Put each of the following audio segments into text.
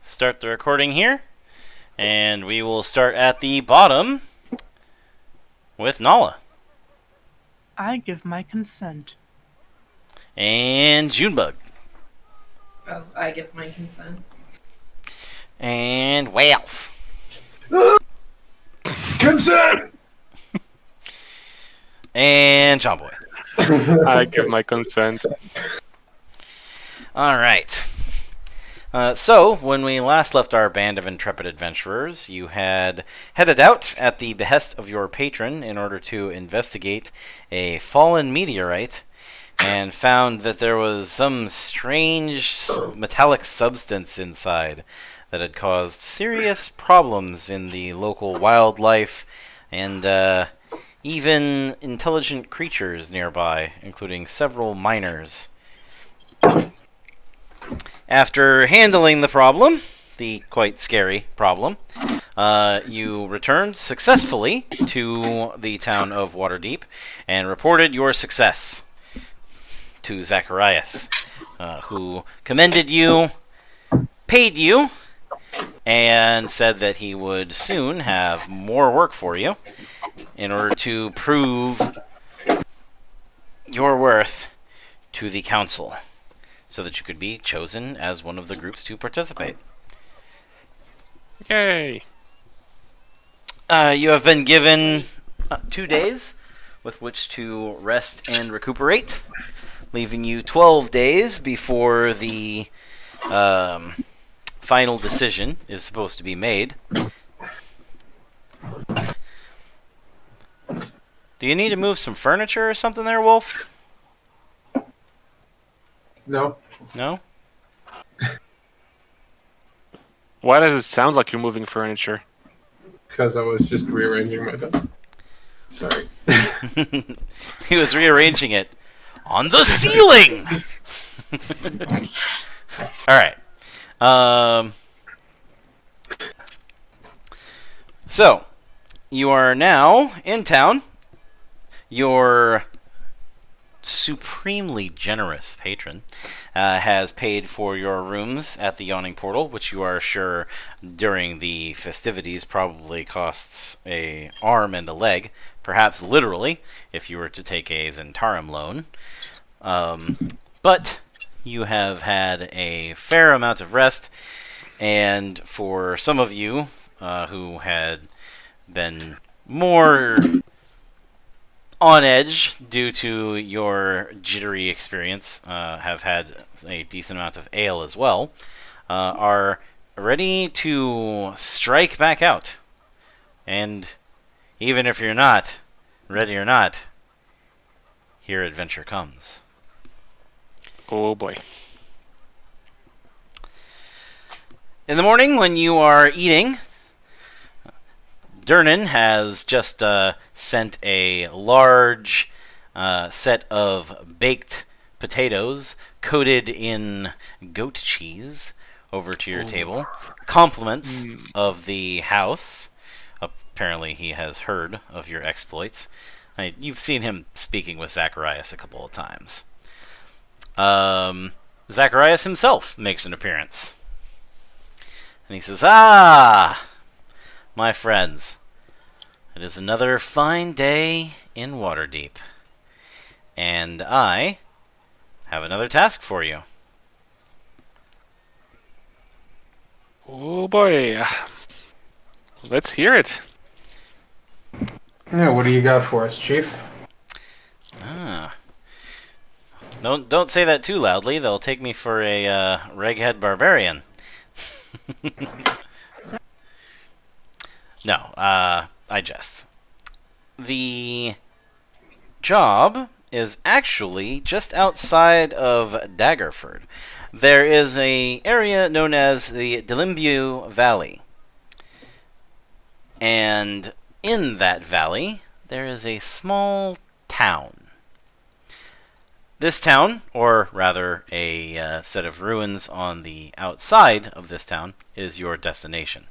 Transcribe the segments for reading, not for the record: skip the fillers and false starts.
start the recording here. And we will start at the bottom with Nala. I give my consent. And Junebug. Oh, I give my consent. And Walf. Consent! And John Boy. I give my consent. Alright. So, when we last left our band of intrepid adventurers, you had headed out at the behest of your patron in order to investigate a fallen meteorite and found that there was some strange metallic substance inside that had caused serious problems in the local wildlife and even intelligent creatures nearby, including several miners. After handling the problem, the quite scary problem, you returned successfully to the town of Waterdeep and reported your success to Zacharias, who commended you, paid you, and said that he would soon have more work for you in order to prove your worth to the council, so that you could be chosen as one of the groups to participate. Yay! You have been given 2 days with which to rest and recuperate, leaving you 12 days before the final decision is supposed to be made. Do you need to move some furniture or something there, Wolf? No. No? Why does it sound like you're moving furniture? Because I was just rearranging my bed. Sorry. He was rearranging it on the ceiling! Alright. So, you are now in town. Your supremely generous patron has paid for your rooms at the Yawning Portal, which you are sure during the festivities probably costs an arm and a leg, perhaps literally, if you were to take a Zentarum loan. But you have had a fair amount of rest, and for some of you who had been more on edge due to your jittery experience, have had a decent amount of ale as well, are ready to strike back out. And even if you're not ready or not, here adventure comes. Oh boy. In the morning, when you are eating, Durnan has just sent a large set of baked potatoes coated in goat cheese over to your table. Compliments of the house. Apparently he has heard of your exploits. You've seen him speaking with Zacharias a couple of times. Zacharias himself makes an appearance. And he says, "Ah, my friends, it is another fine day in Waterdeep, and I have another task for you." Oh boy. Let's hear it. Yeah, what do you got for us, Chief? Ah. Don't say that too loudly. They'll take me for a reghead barbarian. No, I jest. The job is actually just outside of Daggerford. There is an area known as the Delimbu Valley. And in that valley, there is a small town. This town, or rather a set of ruins on the outside of this town, is your destination.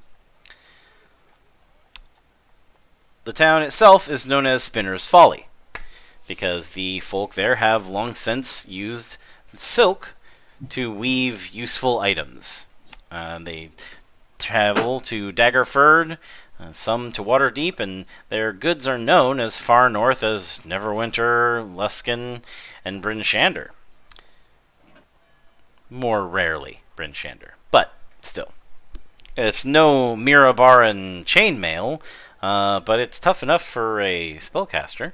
The town itself is known as Spinner's Folly, because the folk there have long since used silk to weave useful items. They travel to Daggerford, some to Waterdeep, and their goods are known as far north as Neverwinter, Luskan, and Bryn Shander. More rarely Bryn Shander, but still. It's no Mirabaran chainmail, but it's tough enough for a spellcaster,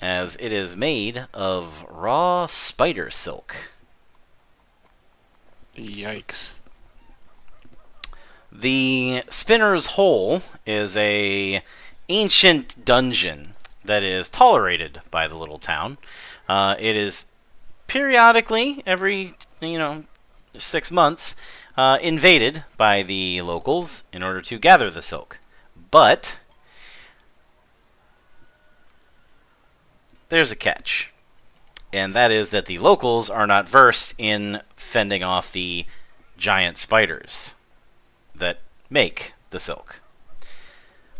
as it is made of raw spider silk. Yikes. The Spinner's Hole is a ancient dungeon that is tolerated by the little town. It is periodically, every 6 months, invaded by the locals in order to gather the silk. But there's a catch, and that is that the locals are not versed in fending off the giant spiders that make the silk.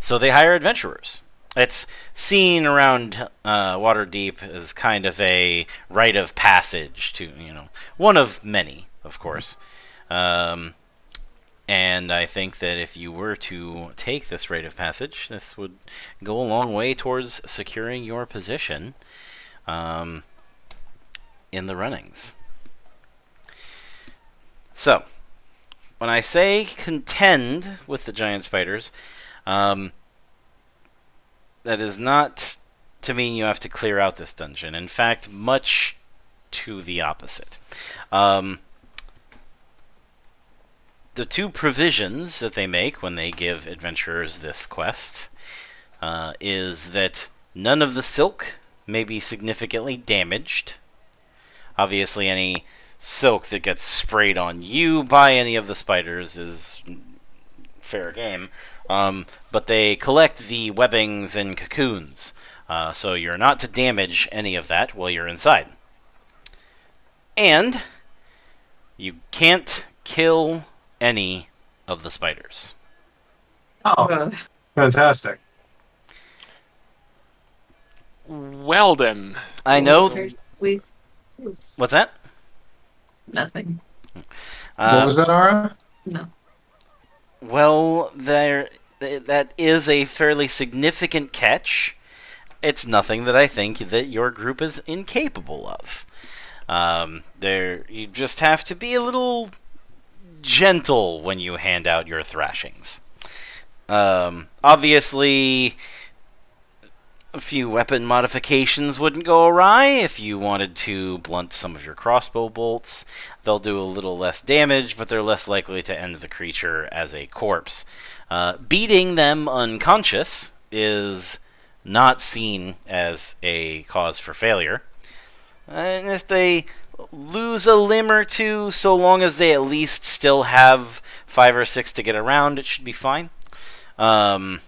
So they hire adventurers. It's seen around Waterdeep as kind of a rite of passage to, one of many, of course. And I think that if you were to take this rite of passage, this would go a long way towards securing your position in the runnings. So, when I say contend with the giant spiders, that is not to mean you have to clear out this dungeon. In fact, much to the opposite. The two provisions that they make when they give adventurers this quest is that none of the silk may be significantly damaged. Obviously, any silk that gets sprayed on you by any of the spiders is fair game. But they collect the webbings and cocoons, so you're not to damage any of that while you're inside. And you can't kill any of the spiders. Oh, fantastic. Well then. I know. Please. What's that? Nothing. What was that, Ara? No. Well, that is a fairly significant catch. It's nothing that I think that your group is incapable of. You just have to be a little gentle when you hand out your thrashings. Obviously, a few weapon modifications wouldn't go awry. If you wanted to blunt some of your crossbow bolts, they'll do a little less damage, but they're less likely to end the creature as a corpse. Beating them unconscious is not seen as a cause for failure. And if they lose a limb or two, so long as they at least still have 5 or 6 to get around, it should be fine. But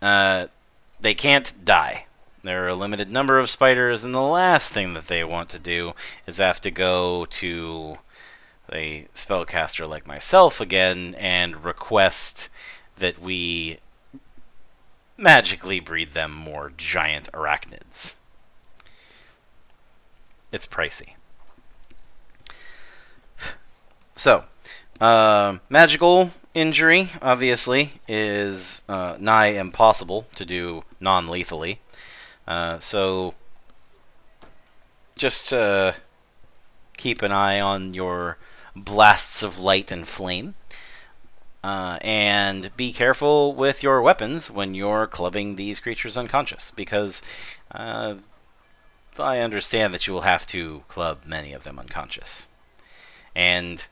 they can't die. There are a limited number of spiders, and the last thing that they want to do is have to go to a spellcaster like myself again and request that we magically breed them more giant arachnids. It's pricey. So, magical injury, obviously, is nigh impossible to do non-lethally. So, just keep an eye on your blasts of light and flame. And be careful with your weapons when you're clubbing these creatures unconscious, because I understand that you will have to club many of them unconscious. And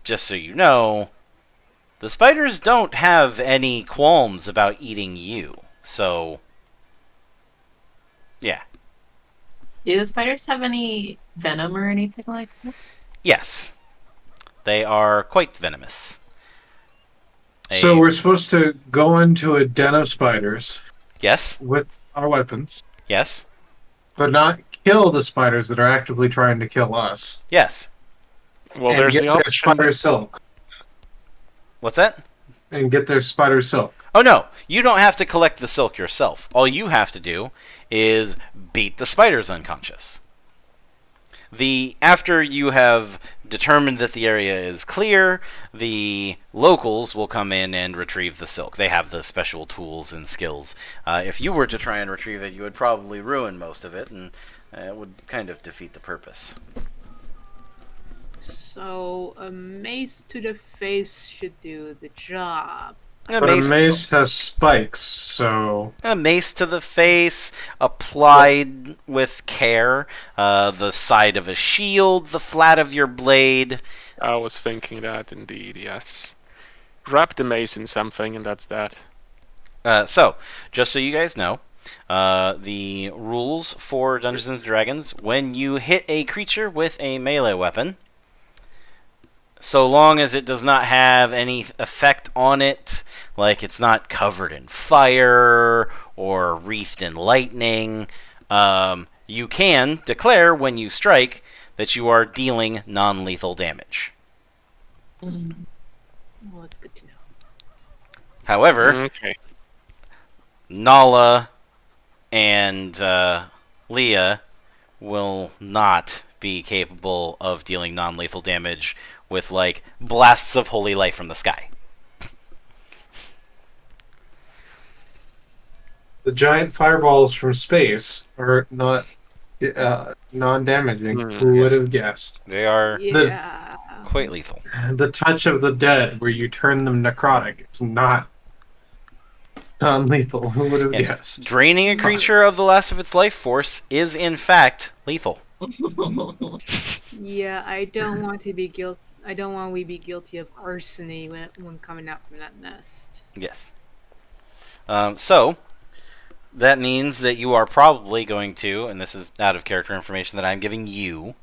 just so you know, the spiders don't have any qualms about eating you. So, yeah. Do the spiders have any venom or anything like that? Yes. They are quite venomous. So we're supposed to go into a den of spiders. Yes. With our weapons. Yes. But not kill the spiders that are actively trying to kill us. Yes. Well, and there's get the their option. spider silk. What's that? And get their spider silk. Oh, no. You don't have to collect the silk yourself. All you have to do is beat the spiders unconscious. after you have determined that the area is clear, the locals will come in and retrieve the silk. They have the special tools and skills. If you were to try and retrieve it, you would probably ruin most of it, and it would kind of defeat the purpose. So a mace to the face should do the job. But a mace has spikes, so... A mace to the face, applied with care, the side of a shield, the flat of your blade. I was thinking that indeed, yes. Wrap the mace in something, and that's that. So, just so you guys know, the rules for Dungeons & Dragons, when you hit a creature with a melee weapon, so long as it does not have any effect on it, like it's not covered in fire or wreathed in lightning, you can declare when you strike that you are dealing non-lethal damage. Well, that's good to know. However, Okay. Nala and Leah will not be capable of dealing non-lethal damage with, like, blasts of holy light from the sky. The giant fireballs from space are not non-damaging. Who would have guessed? They are Yeah. quite lethal. The touch of the dead, where you turn them necrotic, is not non-lethal. Who would have And guessed? draining a creature of the last of its life force is, in fact, lethal. Yeah, I don't want to be guilty. I don't want we be guilty of arsony when coming out from that nest. Yes. So, that means that you are probably going to, and this is out of character information that I'm giving you,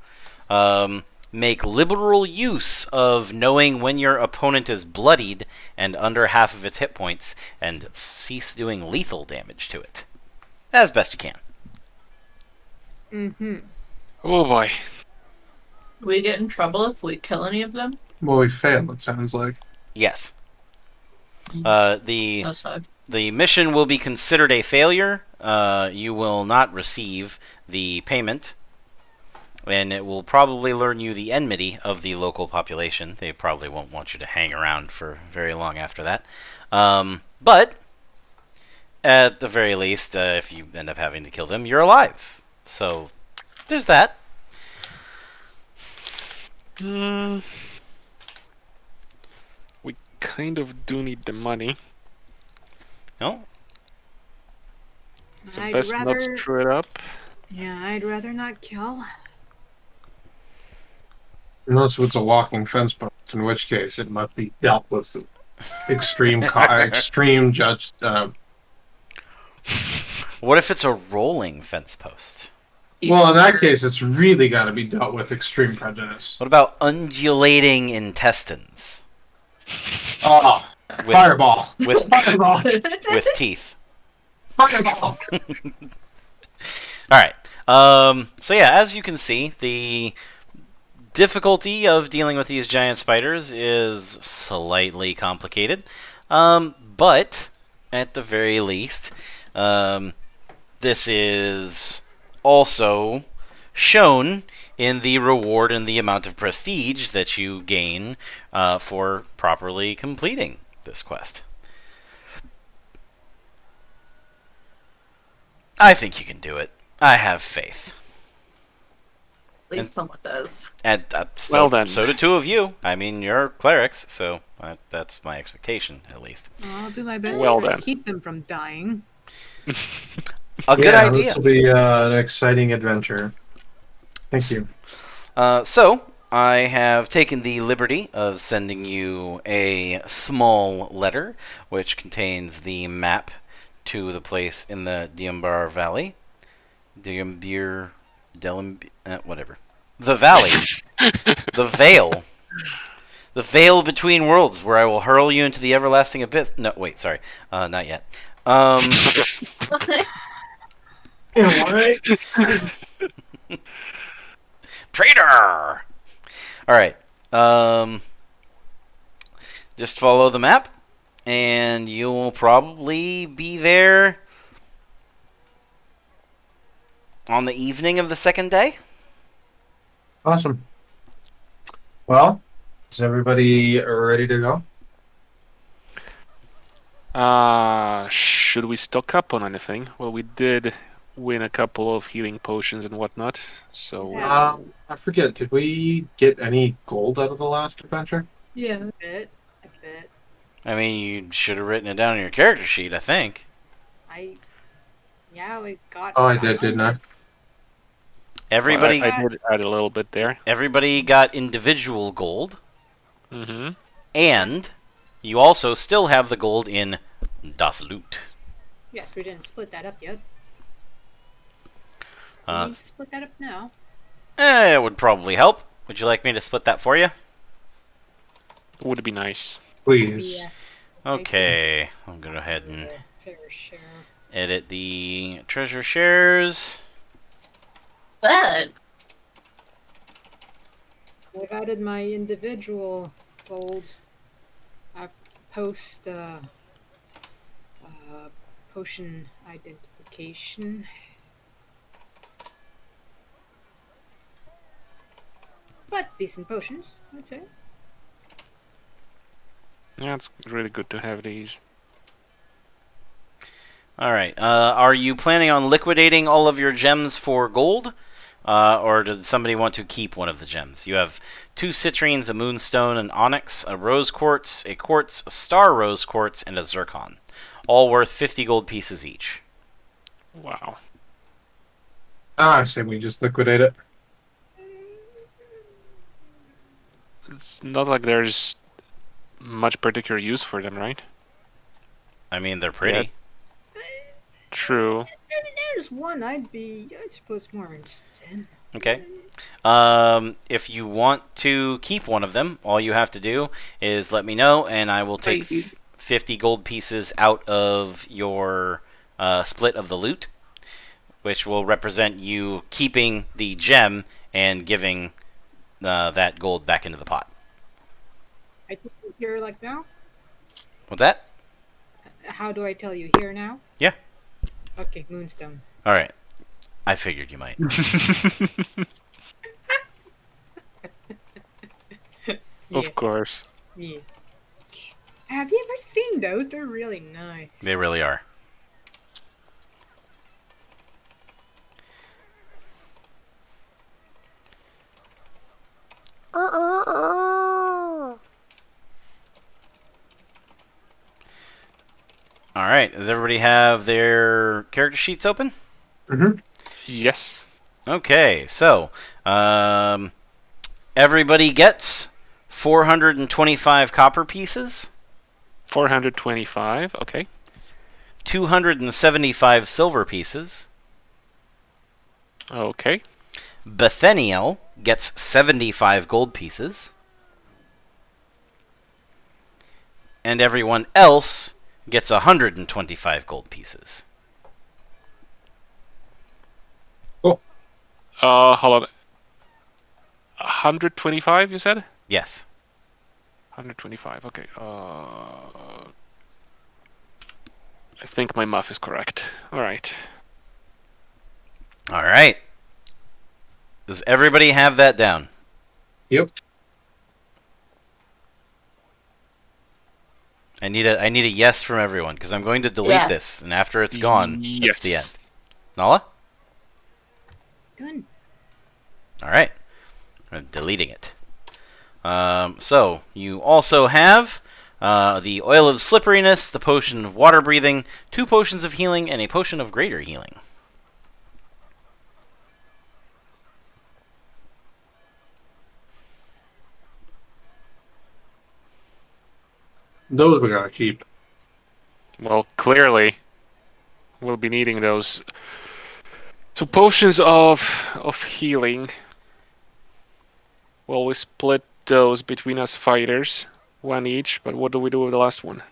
make liberal use of knowing when your opponent is bloodied and under half of its hit points, and cease doing lethal damage to it. As best you can. Mm-hmm. Oh boy. We get in trouble if we kill any of them? Well, we failed, it sounds like. Yes. That's fine. The mission will be considered a failure. You will not receive the payment, and it will probably learn you the enmity of the local population. They probably won't want you to hang around for very long after that. But, at the very least, if you end up having to kill them, you're alive. So, there's that. We kind of do need the money. No? So I'd best not rather. screw it up. Yeah, I'd rather not kill. Unless it's a walking fence post, in which case it must be dealt with extreme judge. What if it's a rolling fence post? Well, in that case, it's really got to be dealt with extreme prejudice. What about undulating intestines? Oh, fireball! With Fireball! with teeth. Fireball! Alright. So yeah, as you can see, the difficulty of dealing with these giant spiders is slightly complicated. But, at the very least, this is also shown in the reward and the amount of prestige that you gain for properly completing this quest. I think you can do it. I have faith. At least someone does. And so, Well then. so do two of you. I mean, you're clerics, so that's my expectation, at least. I'll do my best Well to then. keep them from dying. A good Yeah, idea. this will be an exciting adventure. Thank you. So, I have taken the liberty of sending you a small letter, which contains the map to the place in the Diambar Valley. Whatever. The valley. The veil. The veil between worlds, where I will hurl you into the everlasting abyss. No, wait, sorry. Not yet. Traitor! Alright. Just follow the map, and you'll probably be there on the evening of the second day. Awesome. Well, is everybody ready to go? Should we stock up on anything? Well, we did win a couple of healing potions and whatnot, so I forget. Did we get any gold out of the last adventure? Yeah. A bit. I mean, you should have written it down on your character sheet, I think. Yeah, we got. Oh, I did, didn't I? Everybody, I did add a little bit there. everybody got individual gold, Mm-hmm. and you also still have the gold in Das Loot. Yes, we didn't split that up yet. We Uh, need to split that up now. it would probably help. Would you like me to split that for you? Would be nice. Please. Yeah. Okay, I'll go ahead and Fair share. edit the treasure shares. But I've added my individual gold. I've post potion identification. But decent potions, I'd say. Yeah, it's really good to have these. Alright, are you planning on liquidating all of your gems for gold? Or does somebody want to keep one of the gems? You have 2 citrines, a moonstone, an onyx, a rose quartz, a star rose quartz, and a zircon. All worth 50 gold pieces each. Wow. I say we just liquidate it. It's not like there's much particular use for them, right? I mean, they're pretty. True. There's one I suppose, more interested in. Okay. If you want to keep one of them, all you have to do is let me know, and I will take 50 gold pieces out of your split of the loot, which will represent you keeping the gem and giving that gold back into the pot. I think you're here like now? What's that? How do I tell you? Here now? Yeah. Okay, Moonstone. All right. I figured you might. Of course. Yeah. Have you ever seen those? They're really nice. They really are. All right. Does everybody have their character sheets open? Mm-hmm. Yes. Okay. So, everybody gets 425 copper pieces, 425. Okay. 275 silver pieces. Okay. Bethaniel gets 75 gold pieces. And everyone else gets 125 gold pieces. Hold on. 125, you said? Yes. 125. Okay. I think my math is correct. All right. All right. Does everybody have that down? Yep. I need a yes from everyone because I'm going to delete Yes. this, and after it's gone, Yes. that's the end. Nala? Good. All right. I'm deleting it. So you also have the oil of slipperiness, the potion of water breathing, 2 potions of healing, and a potion of greater healing. Those we gotta keep. Well, clearly, we'll be needing those. So potions of healing. Well, we split those between us fighters, 1 each. But what do we do with the last one?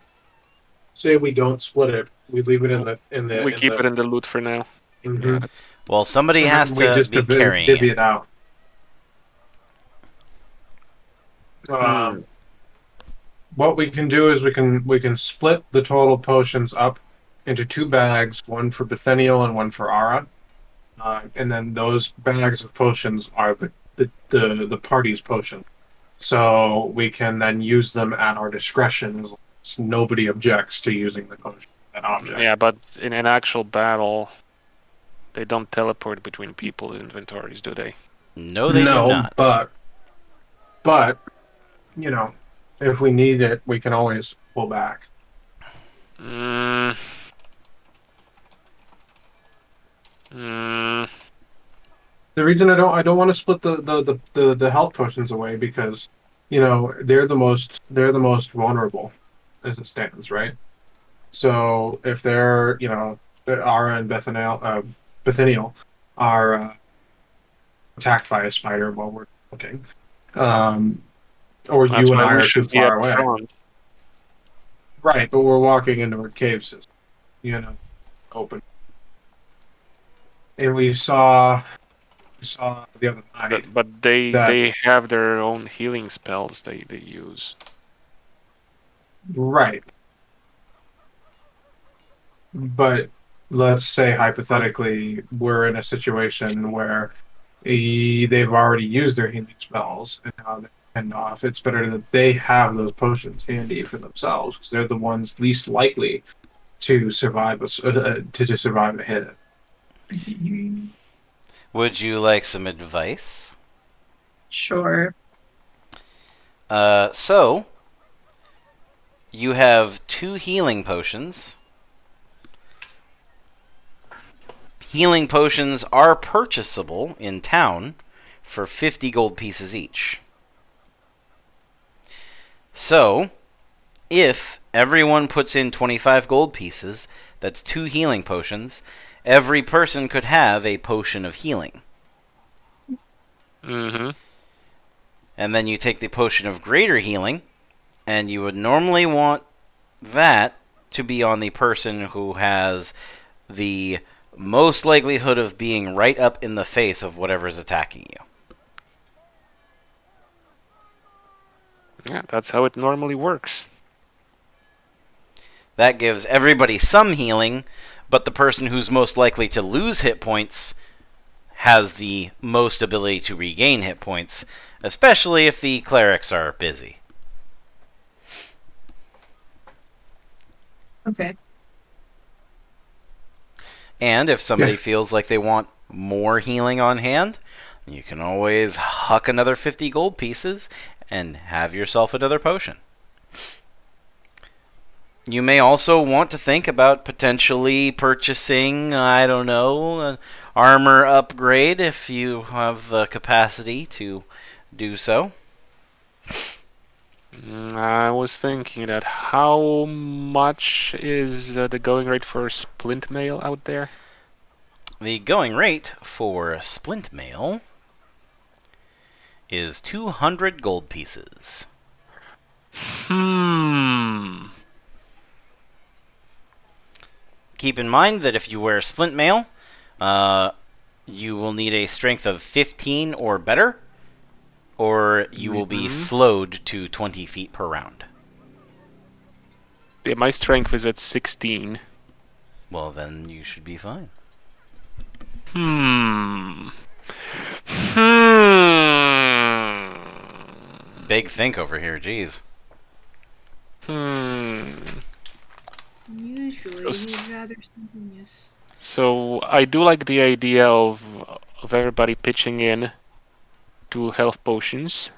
Say we don't split it. We leave it We keep it in the loot for now. Mhm. Well, somebody has We to just be carrying divvy it. it out. What we can do is we can split the total potions up into 2 bags, one for Bethaniel and one for Ara. And then those bags of potions are the party's potion. So we can then use them at our discretion as long as nobody objects to using the potion, that object. Yeah, but in an actual battle, they don't teleport between people's inventories, do they? No, they do not. but you know, if we need it, we can always pull back. Mm. Mm. The reason I don't want to split the health potions away because, they're the most vulnerable as it stands, right? So if they're Ara and Bethaniel are attacked by a spider while we're looking, or That's you and why I we are too should be far up away, front. right? But we're walking into a cave system, open, and we saw the other night. But they that- have their own healing spells they use. Right. But let's say hypothetically we're in a situation where they've already used their healing spells and now they're end off. It's better that they have those potions handy for themselves because they're the ones least likely to survive survive a hit. Would you like some advice? Sure. So, you have 2 healing potions. Healing potions are purchasable in town for 50 gold pieces each. So, if everyone puts in 25 gold pieces, that's 2 healing potions, every person could have a potion of healing. Mm-hmm. And then you take the potion of greater healing, and you would normally want that to be on the person who has the most likelihood of being right up in the face of whatever's attacking you. Yeah, that's how it normally works. That gives everybody some healing, but the person who's most likely to lose hit points has the most ability to regain hit points, especially if the clerics are busy. Okay. And if somebody Yeah. feels like they want more healing on hand, you can always huck another 50 gold pieces and have yourself another potion. You may also want to think about potentially purchasing, I don't know, an armor upgrade if you have the capacity to do so. I was thinking that how much is the going rate for splint mail out there? The going rate for splint mail is 200 gold pieces. Keep in mind that if you wear splint mail, you will need a strength of 15 or better, or you will be slowed to 20 feet per round. Yeah, my strength is at 16. Well, then you should be fine. Big think over here, jeez. Usually, we'd rather something, yes. So I do like the idea of everybody pitching in to health potions.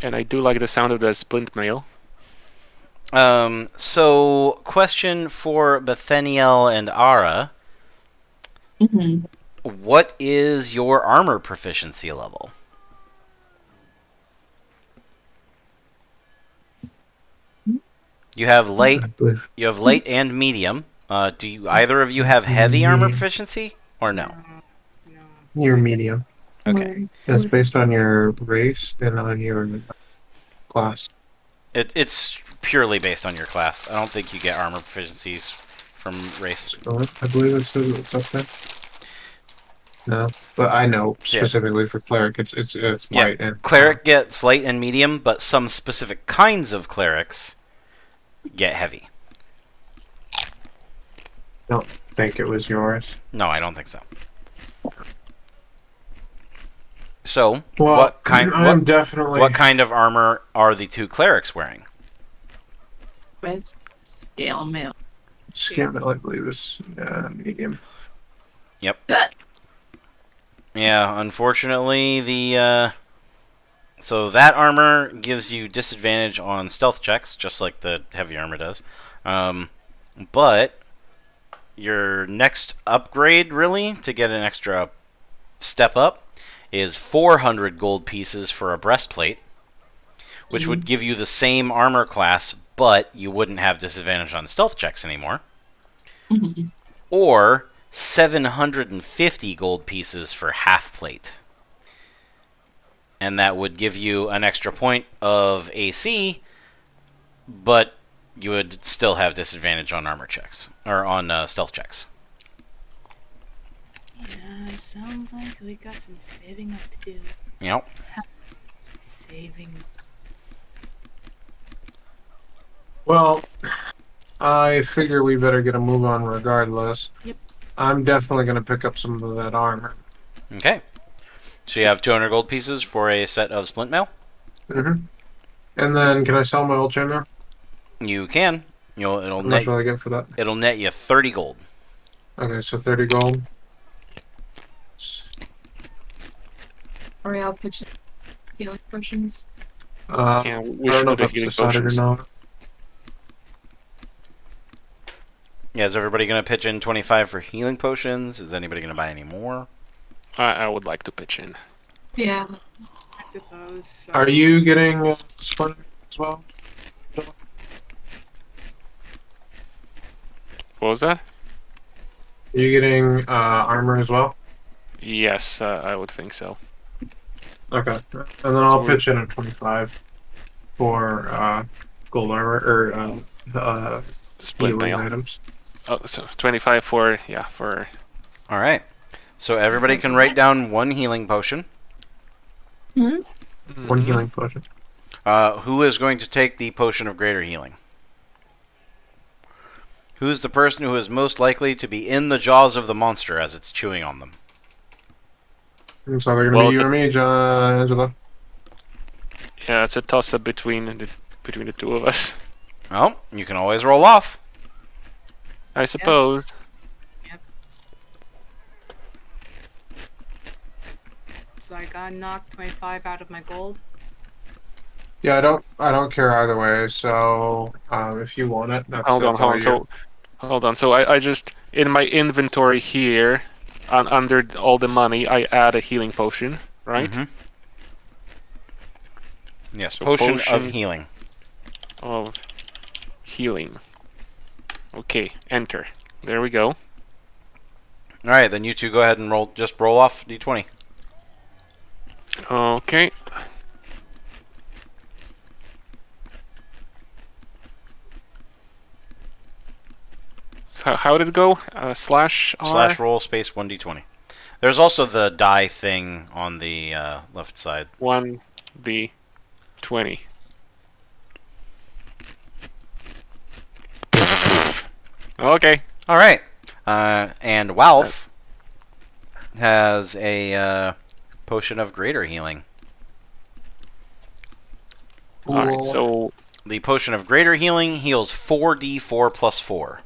And I do like the sound of the splint mail. So, question for Bethaniel and Ara. Mm-hmm. What is your armor proficiency level? You have light. I believe. You have light and medium. Do you either of you have heavy armor proficiency or no? No. You're medium. Okay. It's based on your race and on your class. It's purely based on your class. I don't think you get armor proficiencies from race. I believe it's up there. No, but I know specifically for cleric, it's light and Cleric gets light and medium, but some specific kinds of clerics get heavy. I don't think it was yours. No, I don't think so. So, Well, what kind? I'm definitely. What kind of armor are the two clerics wearing? With scale mail. Scam, I believe, is medium. Yep. Yeah, unfortunately, so that armor gives you disadvantage on stealth checks, just like the heavy armor does. But your next upgrade, really, to get an extra step up, is 400 gold pieces for a breastplate, which would give you the same armor class, but you wouldn't have disadvantage on stealth checks anymore. Or 750 gold pieces for half plate. And that would give you an extra point of AC, but you would still have disadvantage on armor checks, or on stealth checks. Yeah, sounds like we got some saving up to do. Yep. Saving. Well, I figure we better get a move on regardless. Yep. I'm definitely going to pick up some of that armor. Okay. So you have 200 gold pieces for a set of splint mail? And then, can I sell my old chainmail? You can. It'll How much net, will I get for that? it'll net you 30 gold. Okay, so 30 gold. Or I'll pitch healing potions. Yeah, we I don't should know do if the that's healing decided or potions. not. Yeah, is everybody going to pitch in 25 for healing potions? Is anybody going to buy any more? I would like to pitch in. Yeah. I suppose. So. Are you getting splint as well? What was that? Are you getting armor as well? Yes, I would think so. Okay. And then I'll So pitch in at 25 for gold armor, or Split healing mail. items. Oh, so 25 for, yeah, for... All right. So everybody can write down one healing potion. One Mhm. healing potion. Who is going to take the potion of greater healing? Who's the person who is most likely to be in the jaws of the monster as it's chewing on them? So they're gonna Well, be it's you and me, Angela. Yeah, it's a toss-up between the two of us, Well, you can always roll off. I suppose. So I got knocked 25 out of my gold. Yeah, I don't care either way. So if you want it, that's Hold on, that's all hold on. you. Hold on. So I just in my inventory here, under all the money, I add a healing potion, right? Mhm. Yes, So potion of potion- healing. Of healing. Okay, enter. There we go. All right, then you two go ahead and roll. Just roll off d20. Okay. So how did it go? Slash R? Slash roll space 1d20. There's also the die thing on the left side. 1d20. Okay. All right, and Walf has a potion of greater healing. Alright, so The potion of greater healing heals 4d4 plus 4.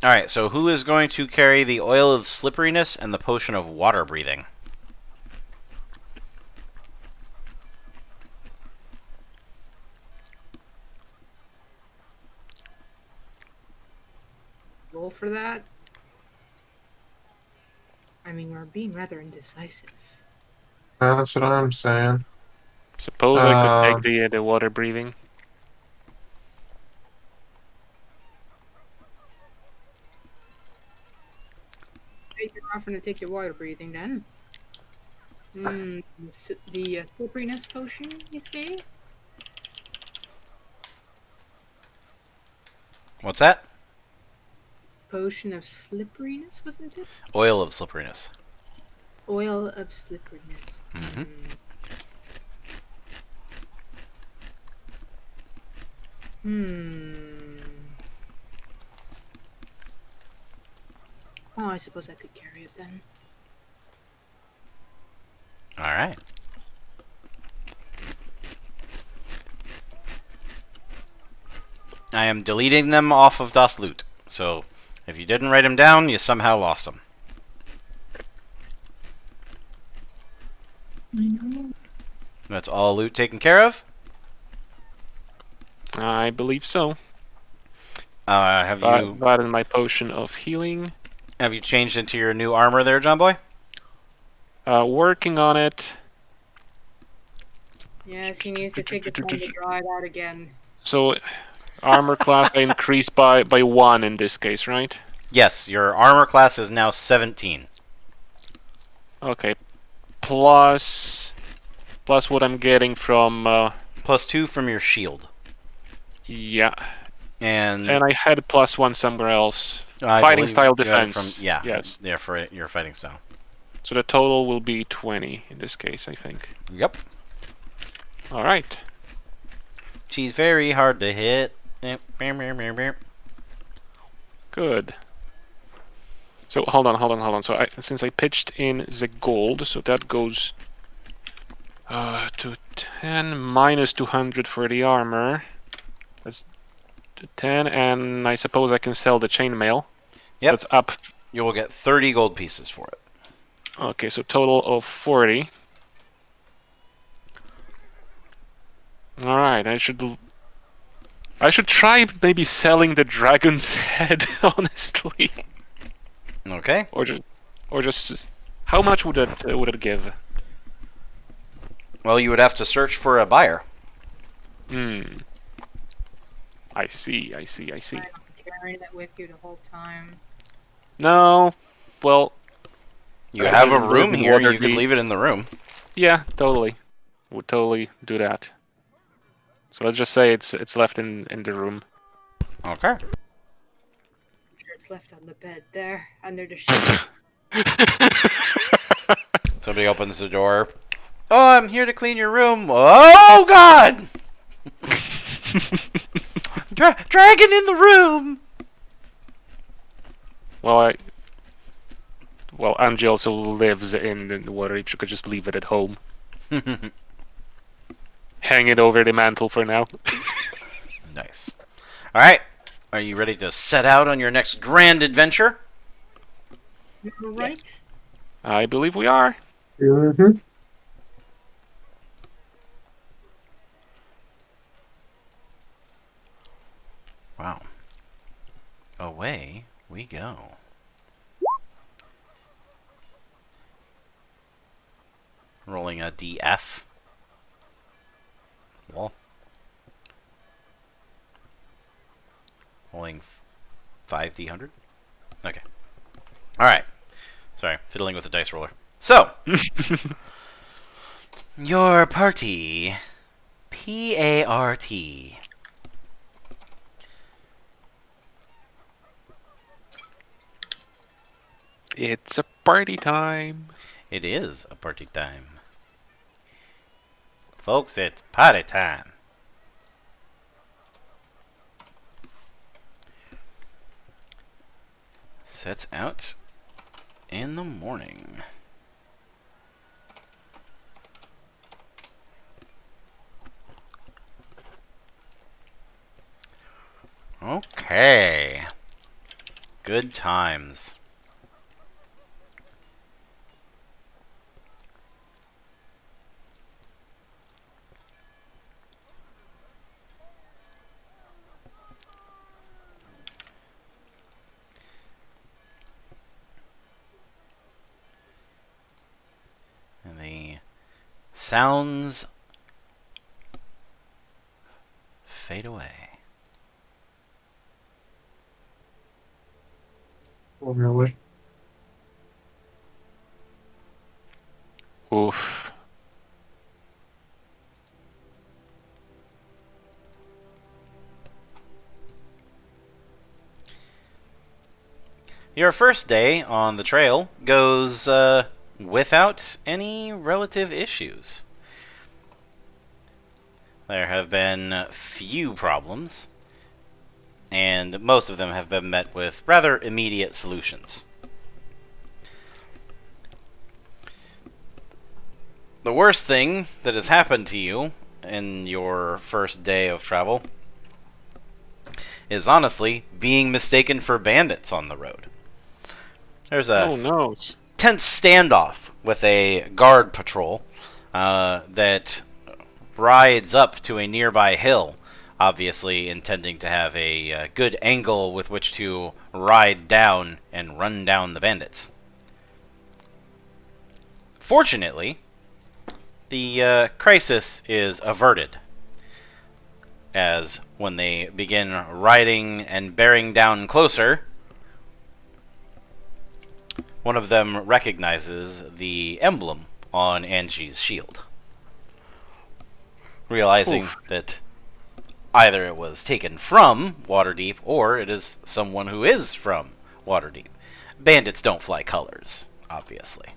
Alright, so who is going to carry the oil of slipperiness and the potion of water breathing? Roll for that. I mean, we're being rather indecisive. That's what I'm saying. suppose I could take the water breathing. Hey, you're offering to take your water breathing then. The slipperiness potion, you say? What's that? Potion of slipperiness, wasn't it? Oil of slipperiness. Oil of slipperiness. Mhm. Oh, I suppose I could carry it then. All right. I am deleting them off of Das Loot. So, if you didn't write them down, you somehow lost them. That's all loot taken care of. I believe so. Have you That and my potion of healing. changed into your new armor there, John Boy? Working on it. Yes, he needs to take the time to dry it out again. So, armor class I increased by 1 in this case, right? Yes, your armor class is now 17. Okay. Plus what I'm getting from... Plus 2 from your shield. yeah. And I had +1 somewhere else. I Fighting believe style you got it defense. From, yeah. Yes. Yeah, for your fighting style. So the total will be 20 in this case, I think. Yep. Alright. She's very hard to hit. Good. So hold on. So since I pitched in the gold, so that goes to 10 minus 200 for the armor. That's 10, and I suppose I can sell the chainmail. Yep. That's up. You will get 30 gold pieces for it. Okay, so total of 40. All right, I should try maybe selling the dragon's head, honestly. Okay. Or just how much would it give? Well, you would have to search for a buyer. I see. I'm carrying it with you the whole time. No, well, You have a live room in here. You could Waterdeep. leave it in the room. yeah, totally. Would totally do that. So let's just say it's left in the room. Okay. I'm sure it's left on the bed there, under the sheets. Somebody opens the door. Oh, I'm here to clean your room. Oh, God! Dragon in the room! Well, Angie also lives in the Waterdeep. You could just leave it at home. Hang it over the mantle for now. Nice. Alright. Are you ready to set out on your next grand adventure? All right. I believe we are. Mm-hmm. Wow. Away we go. Rolling a DF. Well. Rolling 5D100. Okay. Alright. Sorry, fiddling with the dice roller. So, your party. P-A-R-T. It's a party time. It is a party time. Folks, it's party time. Sets out in the morning. Okay. Good times. And the sounds fade away. Oh, really? Oof. Your first day on the trail goes without any relative issues. There have been few problems, and most of them have been met with rather immediate solutions. The worst thing that has happened to you in your first day of travel is honestly being mistaken for bandits on the road. There's a Oh no. tense standoff with a guard patrol that rides up to a nearby hill, obviously intending to have a good angle with which to ride down and run down the bandits. Fortunately, the crisis is averted, as when they begin riding and bearing down closer, one of them recognizes the emblem on Angie's shield, realizing that either it was taken from Waterdeep or it is someone who is from Waterdeep. Bandits don't fly colors, obviously.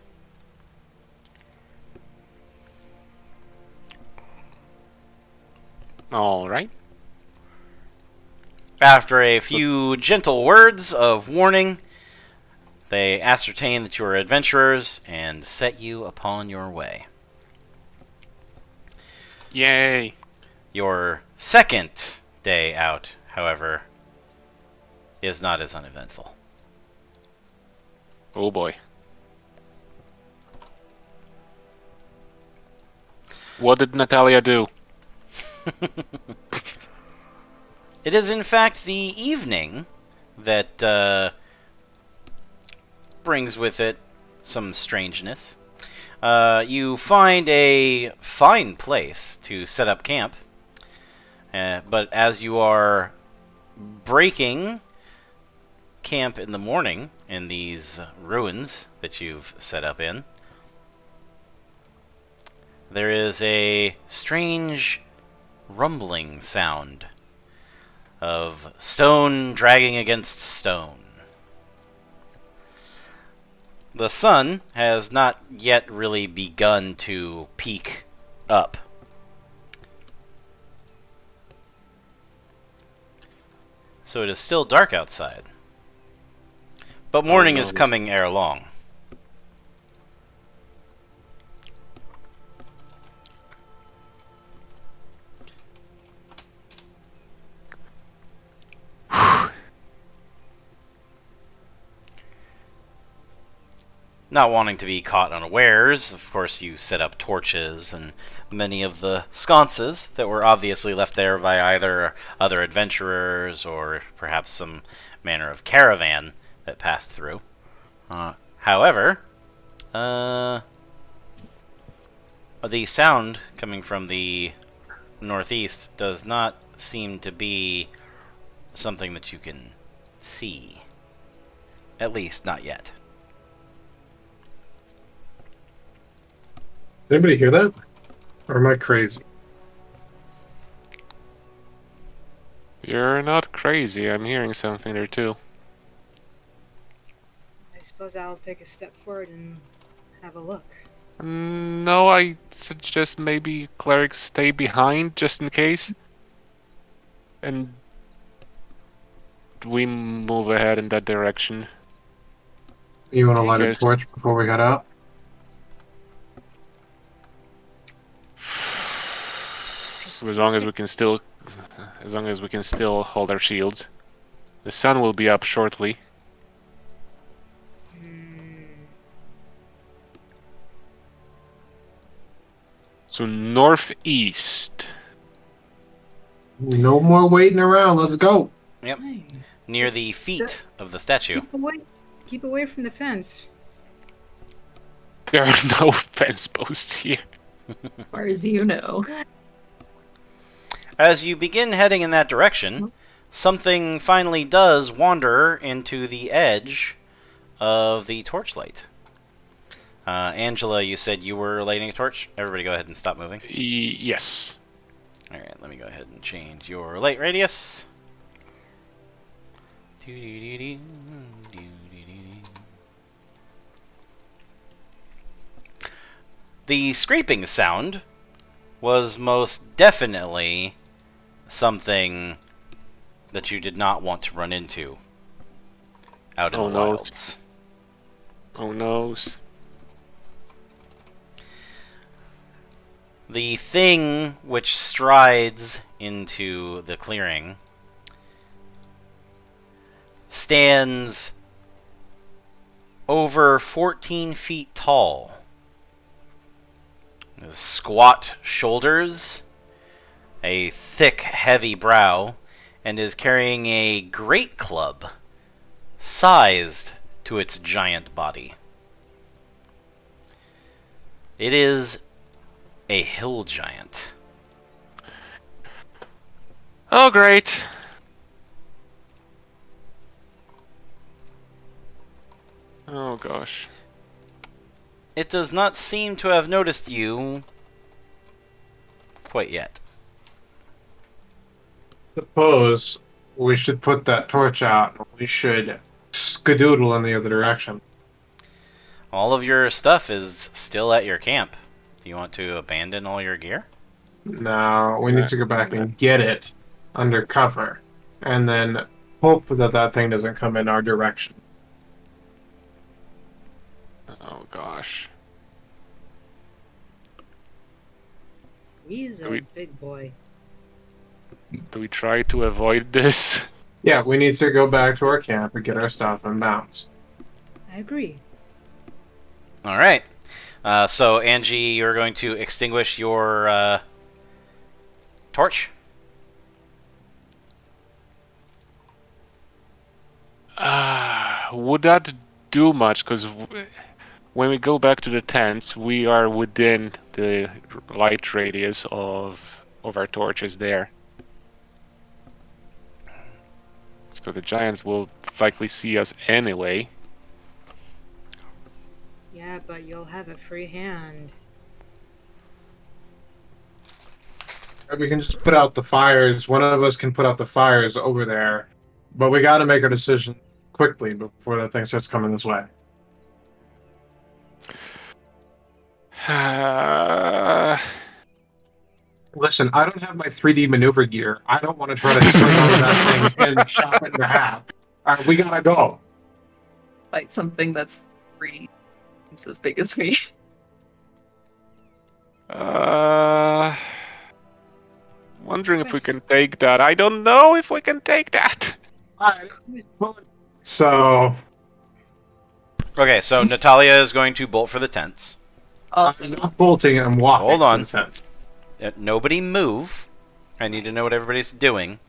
All right. After a few gentle words of warning, they ascertain that you are adventurers and set you upon your way. Yay. Your second day out, however, is not as uneventful. Oh boy. What did Natalia do? It is, in fact, the evening that brings with it some strangeness. You find a fine place to set up camp, but as you are breaking camp in the morning in these ruins that you've set up in, there is a strange rumbling sound of stone dragging against stone. The sun has not yet really begun to peak up. So it is still dark outside. But morning is coming ere long. Not wanting to be caught unawares, of course you set up torches and many of the sconces that were obviously left there by either other adventurers or perhaps some manner of caravan that passed through. However, the sound coming from the northeast does not seem to be something that you can see. At least, not yet. Did anybody hear that? Or am I crazy? You're not crazy. I'm hearing something there too. I suppose I'll take a step forward and have a look. No, I suggest maybe clerics stay behind just in case. And we move ahead in that direction. You want to light a Yes. torch before we head out? As long as we can still hold our shields. The sun will be up shortly. So northeast. No more waiting around. Let's go. Yep. Hey, Near the feet of the statue. keep away from the fence. There are no fence posts here. As far as you know. As you begin heading in that direction, something finally does wander into the edge of the torchlight. Angela, you said you were lighting a torch? Everybody go ahead and stop moving. Yes. Alright, let me go ahead and change your light radius. The scraping sound was most definitely something that you did not want to run into out in Oh, the no. wilds. Oh no. The thing which strides into the clearing stands over 14 feet tall. Has squat shoulders, a thick, heavy brow, and is carrying a great club sized to its giant body. It is a hill giant. Oh, great. Oh, gosh. It does not seem to have noticed you quite yet. Suppose we should put that torch out. We should skedoodle in the other direction. All of your stuff is still at your camp. Do you want to abandon all your gear? No, we need to go back and get it under cover, and then hope that that thing doesn't come in our direction. Oh, gosh. He's Do a we- big boy. Do we try to avoid this? Yeah, we need to go back to our camp and get our stuff and bounce. I agree. All right. So, Angie, you're going to extinguish your torch. Would that do much? Because when we go back to the tents, we are within the light radius of our torches there. So the giants will likely see us anyway. Yeah, but you'll have a free hand. We can just put out the fires. One of us can put out the fires over there, but we got to make a decision quickly before that thing starts coming this way. Listen, I don't have my 3D maneuver gear. I don't want to try to swing over that thing and chop it in half. All right, we gotta go. Fight something that's 3 times as big as me. Wondering if we can take that. I don't know if we can take that. All right. So Okay, so Natalia is going to bolt for the tents. I'm Also, not bolting. I'm walking. Hold on. to the tent. Nobody move. I need to know what everybody's doing,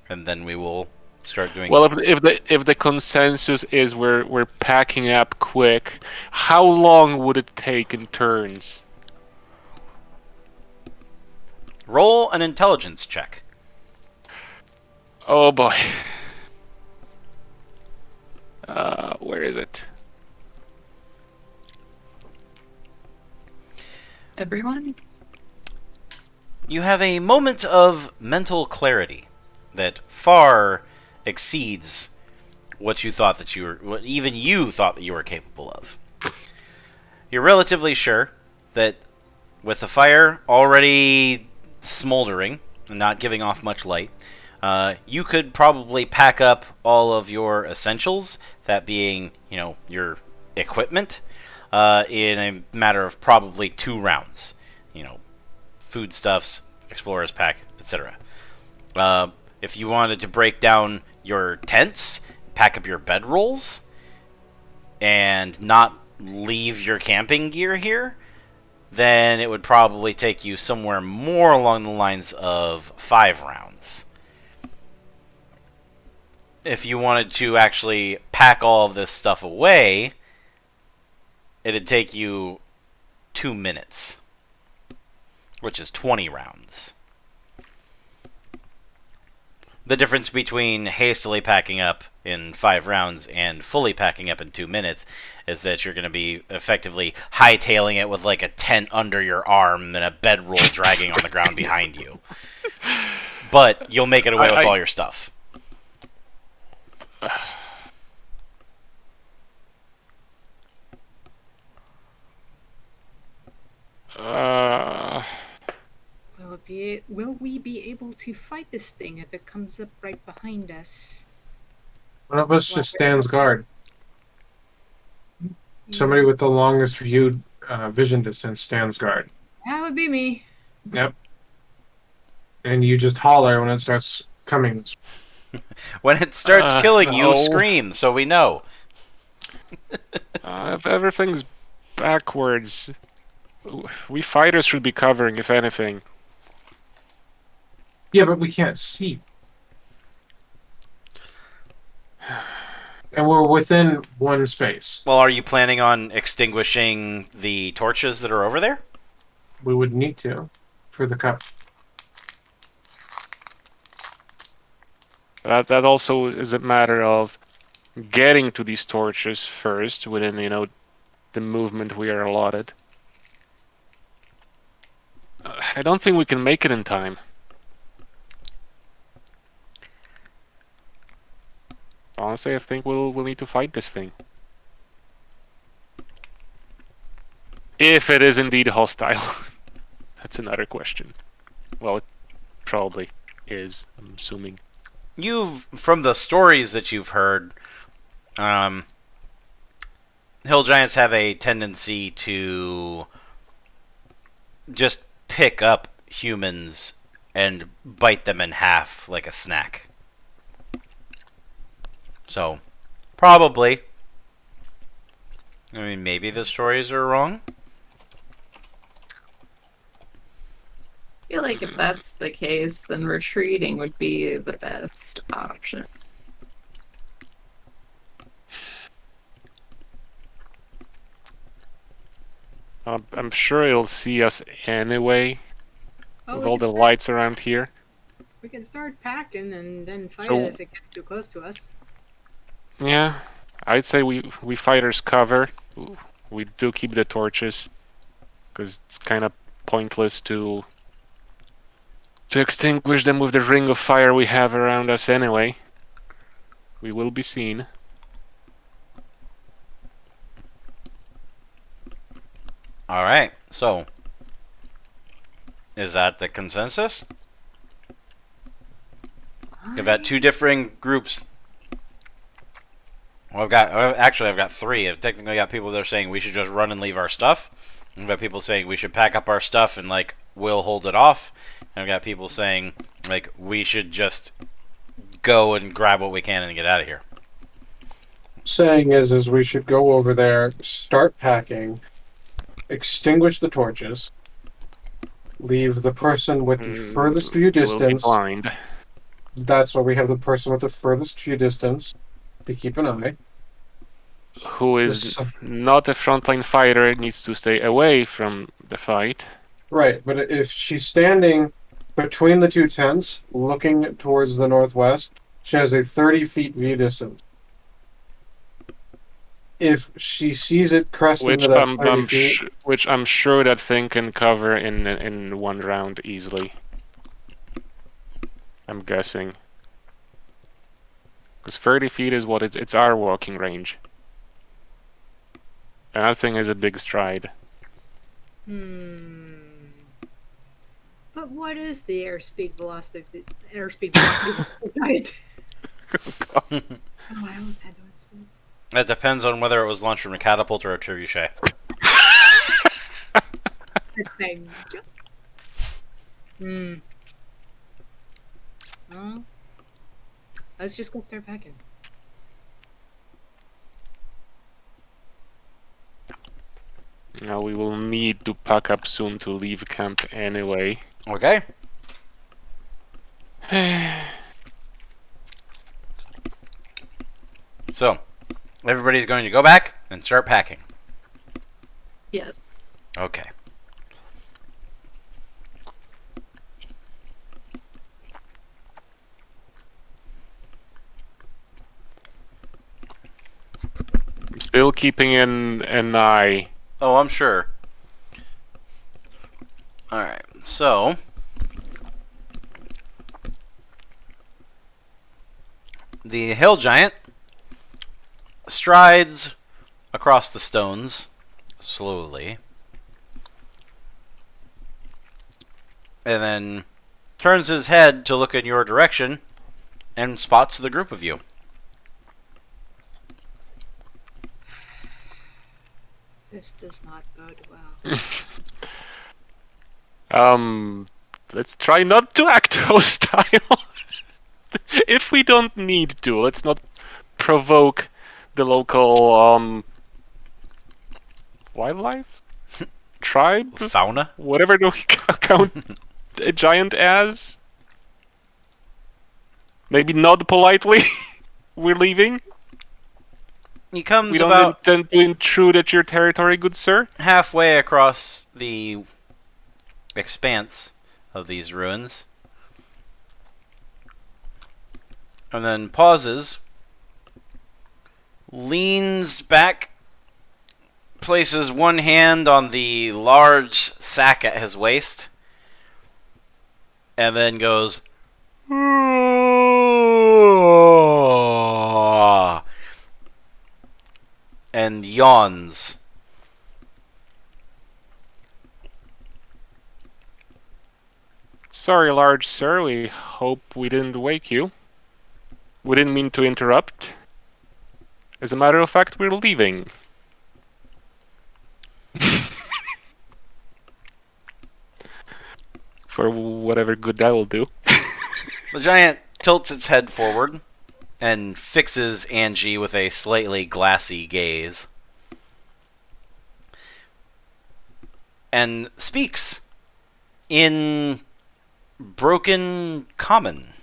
and then we will start doing. Well, things. if the consensus is we're packing up quick, how long would it take in turns? Roll an intelligence check. Oh boy. Where is it? everyone? You have a moment of mental clarity that far exceeds what you thought that you were, what even you thought that you were capable of. You're relatively sure that with the fire already smoldering and not giving off much light, you could probably pack up all of your essentials, that being, you know, your equipment, in a matter of probably 2 rounds. You know, foodstuffs, explorer's pack, etc. If you wanted to break down your tents, pack up your bedrolls, and not leave your camping gear here, then it would probably take you somewhere more along the lines of 5 rounds. If you wanted to actually pack all of this stuff away, it'd take you 2 minutes, which is 20 rounds. The difference between hastily packing up in 5 rounds and fully packing up in 2 minutes is that you're going to be effectively hightailing it with like a tent under your arm and a bedroll dragging on the ground behind you. But you'll make it away with all your stuff. Well, Will we be able to fight this thing if it comes up right behind us? One of us just stands guard. Somebody with the longest vision distance stands guard. That would be me. Yep. And you just holler when it starts coming. When it starts killing you, no. scream, so we know. If everything's backwards, we fighters should be covering, if anything. Yeah, but we can't see. And we're within one space. Well, are you planning on extinguishing the torches that are over there? We would need to for the cup. That also is a matter of getting to these torches first within, the movement we are allotted. I don't think we can make it in time. Honestly, I think we'll need to fight this thing. If it is indeed hostile. That's another question. Well, it probably is, I'm assuming. From the stories that you've heard, hill giants have a tendency to just pick up humans and bite them in half like a snack. So, probably. I mean, maybe the stories are wrong. I feel like if that's the case, then retreating would be the best option. I'm sure it'll see us anyway, Oh, with we all can the start- lights around here. We can start packing and then fight So- it if it gets too close to us. Yeah, I'd say we fighters cover. We do keep the torches, because it's kind of pointless to extinguish them with the ring of fire we have around us anyway. We will be seen. Alright, so is that the consensus? I've got two differing groups. Well, I've got three. I've technically got people that are saying we should just run and leave our stuff. I've got people saying we should pack up our stuff and, we'll hold it off. And I've got people saying, we should just go and grab what we can and get out of here. Saying is we should go over there, start packing, extinguish the torches, leave the person with the furthest view We'll be distance. blind. That's why we have the person with the furthest view distance to keep an eye. Who is This- not a frontline fighter needs to stay away from the fight. Right, but if she's standing between the two tents, looking towards the northwest, she has a 30 feet view distance. If she sees it crest Which into that 30 feet, which I'm sure that thing can cover in one round easily. I'm guessing. Because 30 feet is what it's our walking range. And that thing is a big stride. But what is the airspeed velocity? Airspeed velocity. Right. Oh, I almost had to answer. That depends on whether it was launched from a catapult or a trebuchet. Thank you. Well, let's just go start packing. Now we will need to pack up soon to leave camp anyway. Okay. So, everybody's going to go back and start packing. Yes. Okay. I'm still keeping an eye. Oh, I'm sure. Alright, so the hill giant strides across the stones slowly. and then turns his head to look in your direction and spots the group of you. This does not bode well. Let's try not to act hostile. If we don't need to, let's not provoke the local wildlife tribe, Fauna? whatever do we count a giant as. Maybe nod politely. We're leaving. He comes We don't about intend to intrude at your territory, good sir. halfway across the expanse of these ruins, and then pauses, leans back, places one hand on the large sack at his waist, and then goes, and yawns. Sorry, large sir. We hope we didn't wake you. We didn't mean to interrupt. As a matter of fact, we're leaving. For whatever good that will do. The giant tilts its head forward and fixes Angie with a slightly glassy gaze. And speaks in broken common.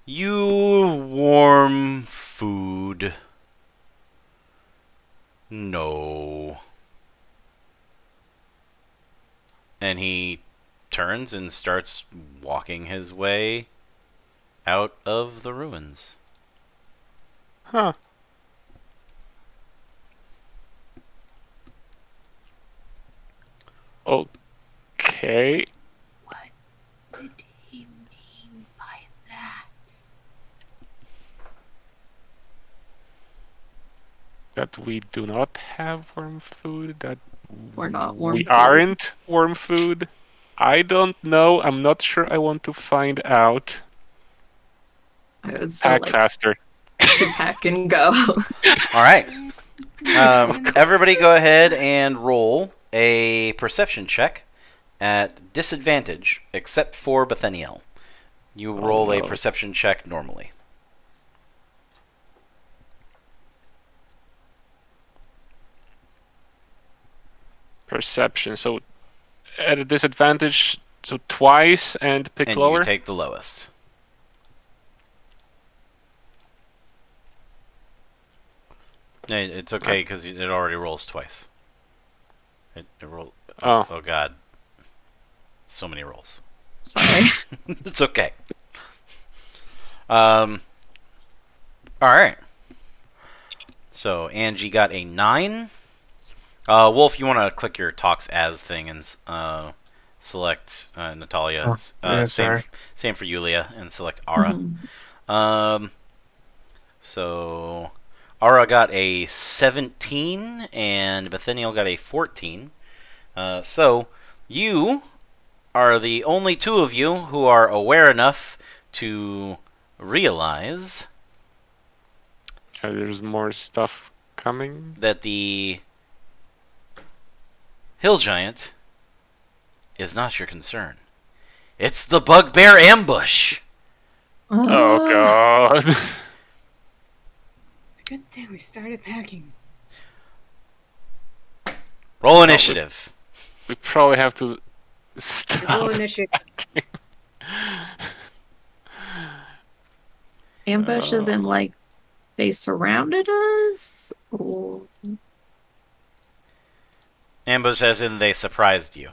You warm food. No. And he turns and starts walking his way out of the ruins. Huh. Okay. What did he mean by that? That we do not have worm food. That We're not worm we food. aren't worm food. I don't know. I'm not sure I want to find out. I would still Pack like faster. to pack and go. All right. Everybody go ahead and roll a perception check at disadvantage, except for Bethaniel. You roll a no. perception check normally. Perception. So at a disadvantage, so twice and pick And lower. you take the lowest. No, it's okay because it already rolls twice. It rolled. Oh God. So many rolls. Sorry. It's okay. All right. So Angie got a 9. Wolf, you want to click your talks as thing and select Natalia. Same for Yulia, and select Ara. So Ara got a 17 and Bethaniel got a 14. So you are the only two of you who are aware enough to realize There's more stuff coming. that the hill giant is not your concern. It's the bugbear ambush. Oh God. It's a good thing we started packing. Roll initiative. We probably have to Roll stop. initiative. Ambush is in like they surrounded us? Or... Ambush as in they surprised you.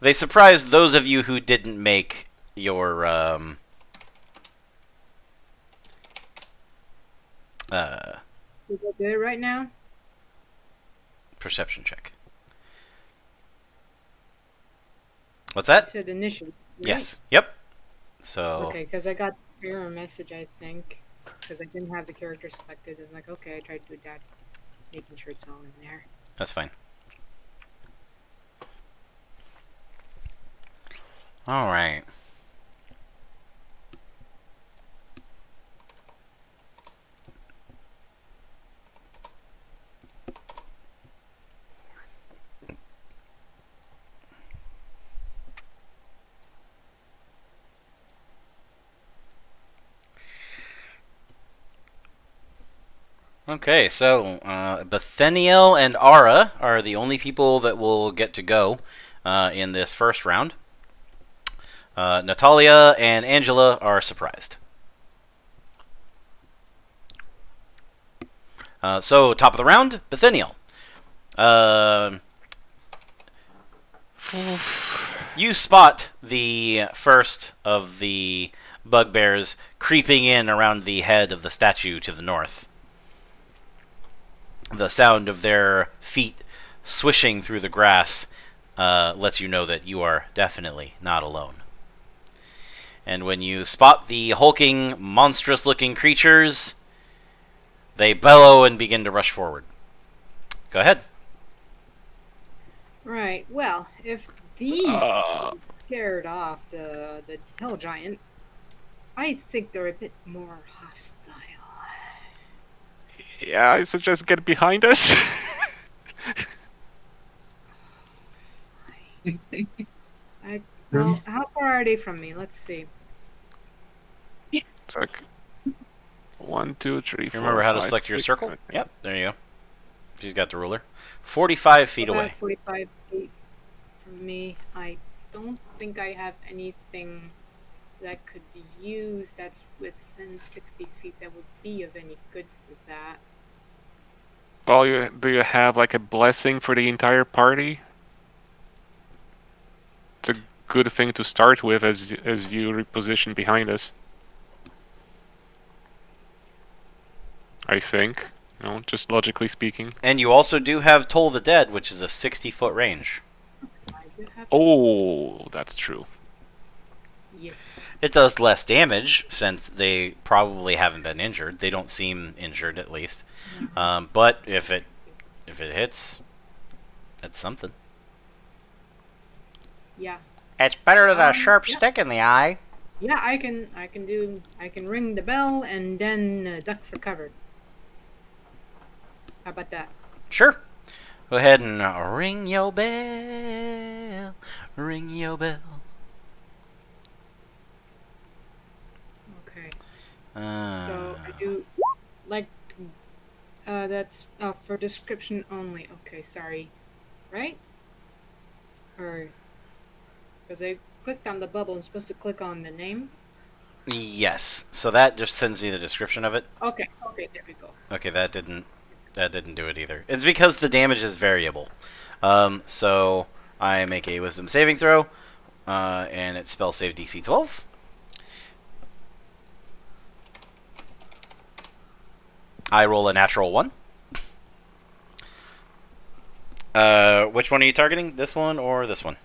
They surprised those of you who didn't make your We go do it right now? perception check. What's I that? said initiative. right? Yes. Yep. So Okay, because I got the error message, I think. Because I didn't have the character selected. I'm like, okay, I tried to do that. Making sure it's all in there. that's fine. All right. Okay, so Bethaniel and Ara are the only people that will get to go in this first round. Natalia and Angela are surprised. So, top of the round, Bethaniel. You spot the first of the bugbears creeping in around the head of the statue to the north. The sound of their feet swishing through the grass lets you know that you are definitely not alone. And when you spot the hulking, monstrous-looking creatures, they bellow and begin to rush forward. Go ahead. Right. Well, if these scared off the hell giant, I think they're a bit more hostile. Yeah, I suggest get behind us. Well, how far are they from me? Let's see. It's like 1, 2, 3, 4. You remember how to 5, select your 6, circle? 7. Yep, there you go. She's got the ruler. 45 feet About away. 45 feet from me. I don't think I have anything that could be used that's within 60 feet that would be of any good for that. Well, do you have like a blessing for the entire party? It's a good thing to start with as you reposition behind us. I think, just logically speaking. And you also do have Toll the Dead, which is a 60-foot range. I do have Oh, that's true. Yes. It does less damage, since they probably haven't been injured. They don't seem injured, at least. But if it hits, it's something. Yeah. It's better than a sharp yeah. stick in the eye. Yeah, I can ring the bell and then duck for cover. How about that? Sure. Go ahead and ring your bell. Ring your bell. Okay. Uh, So I do like that's for description only. Okay, sorry. Right? Or because I clicked on the bubble, I'm supposed to click on the name. Yes. So that just sends me the description of it. Okay, there we go. Okay, that didn't do it either. It's because the damage is variable. So I make a wisdom saving throw, and it's spell save DC 12. I roll a natural 1. Which one are you targeting? This one or this one?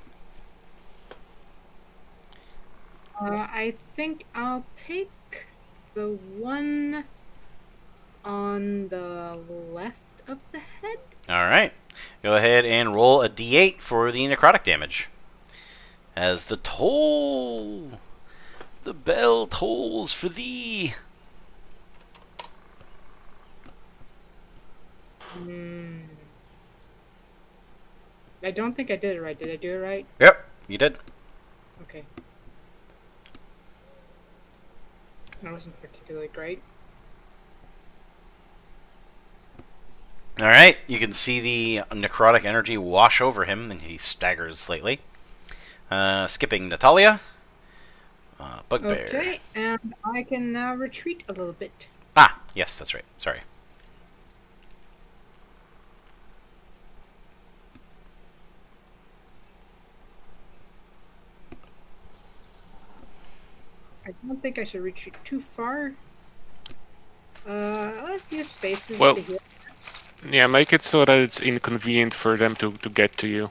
I think I'll take the one on the left of the head. All right. Go ahead and roll a d8 for the necrotic damage. As the bell tolls for thee. I don't think I did it right. Did I do it right? Yep, you did. Okay. That wasn't particularly great. All right, you can see the necrotic energy wash over him, and he staggers slightly. Skipping Natalia. Bugbear. Okay, and I can now retreat a little bit. Ah, yes, that's right. Sorry. I don't think I should retreat too far. A few spaces Well, to heal. yeah, make it so that it's inconvenient for them to get to you.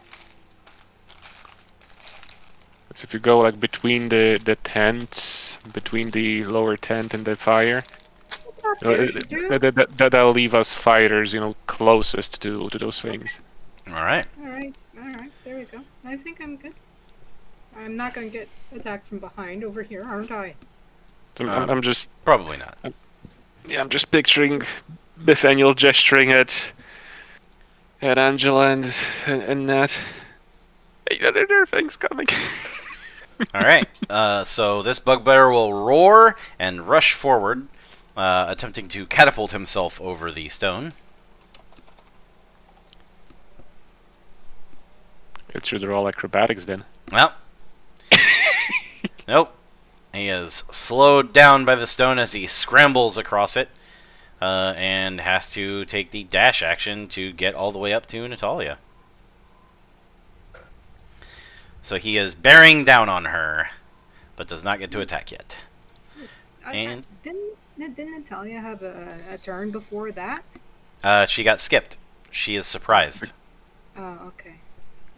So if you go like between the tents, between the lower tent and the fire, that'll leave us fighters, closest to those things. All right. Alright, there we go. I think I'm good. I'm not gonna get attacked from behind over here, aren't I? I'm just Probably not. I'm just picturing Nathaniel gesturing at Angela and Nat. Hey, there are things coming. Alright, so this bugbear will roar and rush forward, attempting to catapult himself over the stone. It should roll acrobatics then. Well, nope. He is slowed down by the stone as he scrambles across it, and has to take the dash action to get all the way up to Natalia. So he is bearing down on her, but does not get to attack yet. And Didn't Natalia have a turn before that? she got skipped. She is surprised. Oh, okay.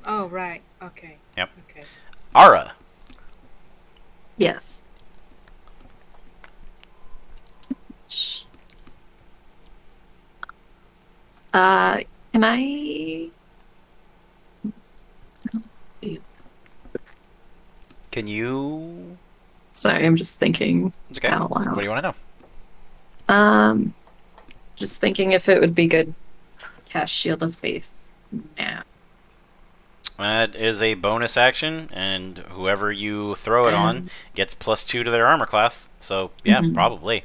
Oh, right. Okay. Yep. Okay. Ara. Yes. Can I? Can you... Sorry, I'm just thinking It's okay. out loud. What do you want to know? Just thinking if it would be good cast Shield of Faith now. That is a bonus action, and whoever you throw it on gets +2 to their armor class. So, yeah, Mhm. probably.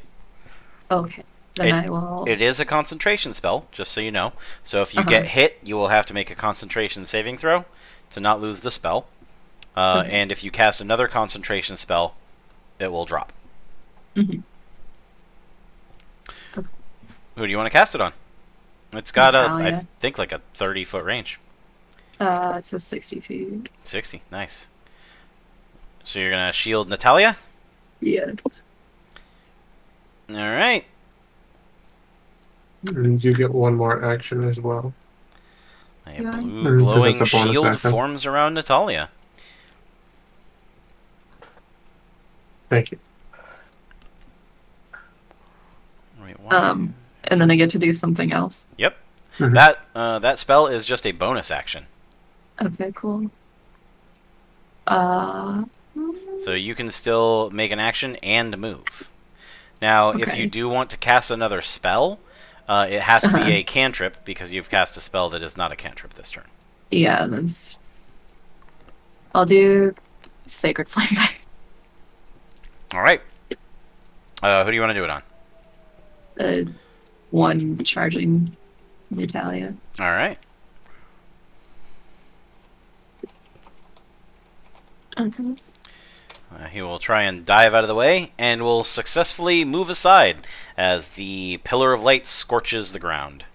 Okay, then I will. It is a concentration spell, just so you know. So if you Uh-huh. get hit, you will have to make a concentration saving throw to not lose the spell. Okay. And if you cast another concentration spell, it will drop. Mhm. Okay. Who do you want to cast it on? It's got I Natalia. think, like a 30-foot range. It says 60 feet. 60, nice. So you're going to shield Natalia? Yeah. Alright. And you get one more action as well. A Yeah. blue Because glowing that's a bonus shield action. forms around Natalia. Thank you. Wait, why? And then I get to do something else. Yep. Mhm. That spell is just a bonus action. Okay, cool. Uh, So you can still make an action and move. Now, if you Okay. do want to cast another spell, it has to Uh-huh. be a cantrip because you've cast a spell that is not a cantrip this turn. yeah, that's. I'll do Sacred Flame then. All right. Who do you want to do it on? The one charging Natalia. All right. Okay. He will try and dive out of the way and will successfully move aside as the pillar of light scorches the ground.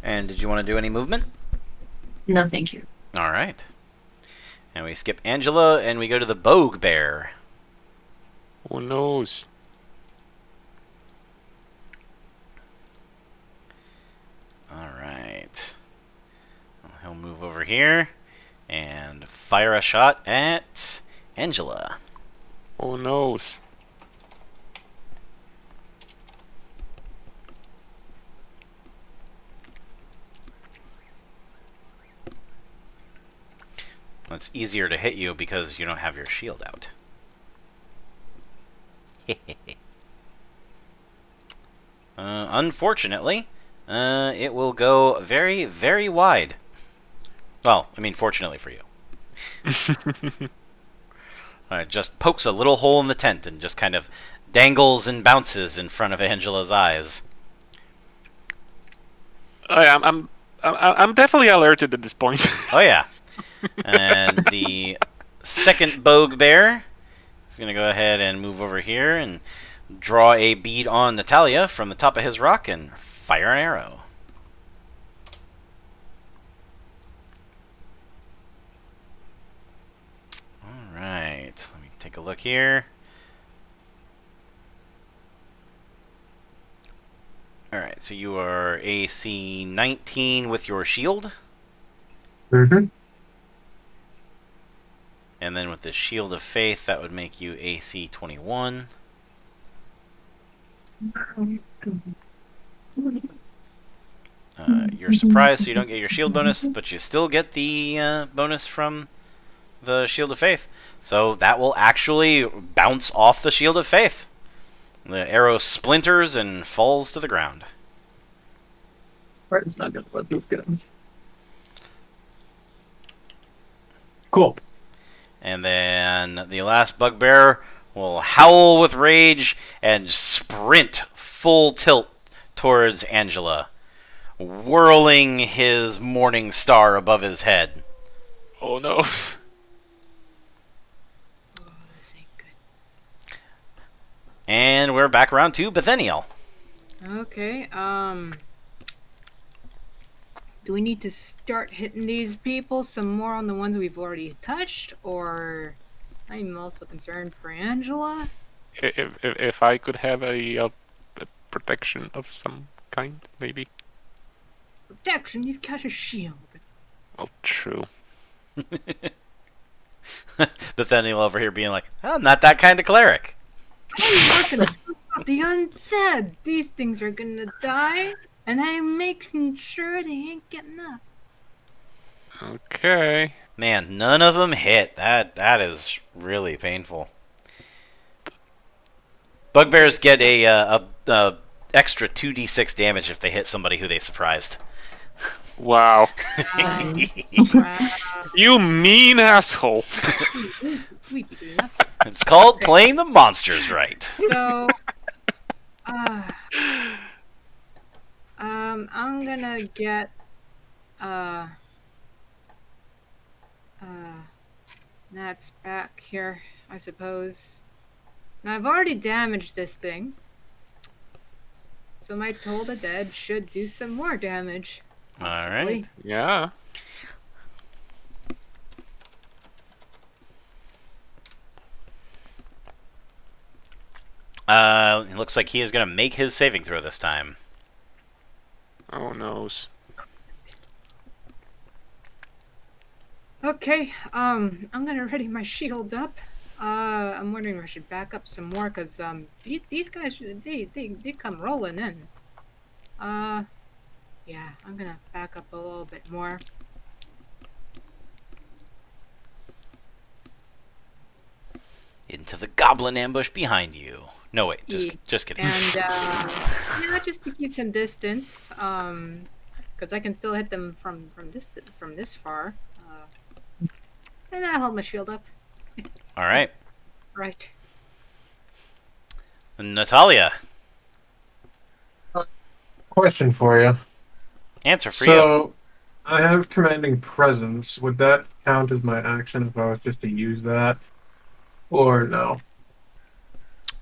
And did you want to do any movement? No, thank you. All right. And we skip Angela and we go to the Bugbear. Who knows? All right. Well, he'll move over here and fire a shot at Angela. Who knows? It's easier to hit you because you don't have your shield out. Unfortunately, it will go very, very wide. Well, I mean, fortunately for you. It just pokes a little hole in the tent and just kind of dangles and bounces in front of Angela's eyes. I'm definitely alerted at this point. Oh, yeah. And the second Bugbear is going to go ahead and move over here and draw a bead on Natalia from the top of his rock and fire an arrow. Alright, let me take a look here. Alright, so you are AC 19 with your shield. Mm-hmm. And then with the Shield of Faith, that would make you AC 21. You're surprised, so you don't get your shield bonus, but you still get the bonus from the Shield of Faith. So that will actually bounce off the Shield of Faith. The arrow splinters and falls to the ground. It's not gonna let this go. Cool. And then the last bugbear will howl with rage and sprint full tilt towards Angela, whirling his morning star above his head. Oh no. Oh, this ain't good. And we're back around to Bethaniel. Okay, do we need to start hitting these people some more on the ones we've already touched, or I'm also concerned for Angela? If I could have a protection of some kind, maybe. Protection, you've got a shield. Well, true. Bethaniel over here being like, I'm not that kind of cleric. I'm talking about the undead. These things are gonna die, and I'm making sure they ain't getting up. Okay. Man, none of them hit. That is really painful. Bugbears get a extra 2d6 damage if they hit somebody who they surprised. Wow. Wow. You mean asshole. We do nothing. It's called playing the monsters right. So, I'm gonna get, Nat's back here, I suppose. Now, I've already damaged this thing, so my Toll the Dead should do some more damage. All possibly. right. Yeah. It looks like he is going to make his saving throw this time. Oh noes. Okay, I'm gonna ready my shield up. I'm wondering if I should back up some more, cause these guys they come rolling in. Yeah, I'm gonna back up a little bit more. Into the goblin ambush behind you. No, wait, just kidding. And yeah, just to keep some distance. Cause I can still hit them from this far. And I hold my shield up. All right. Right. Natalia, Question for you. answer for you. So, I have commanding presence. Would that count as my action if I was just to use that? Or no?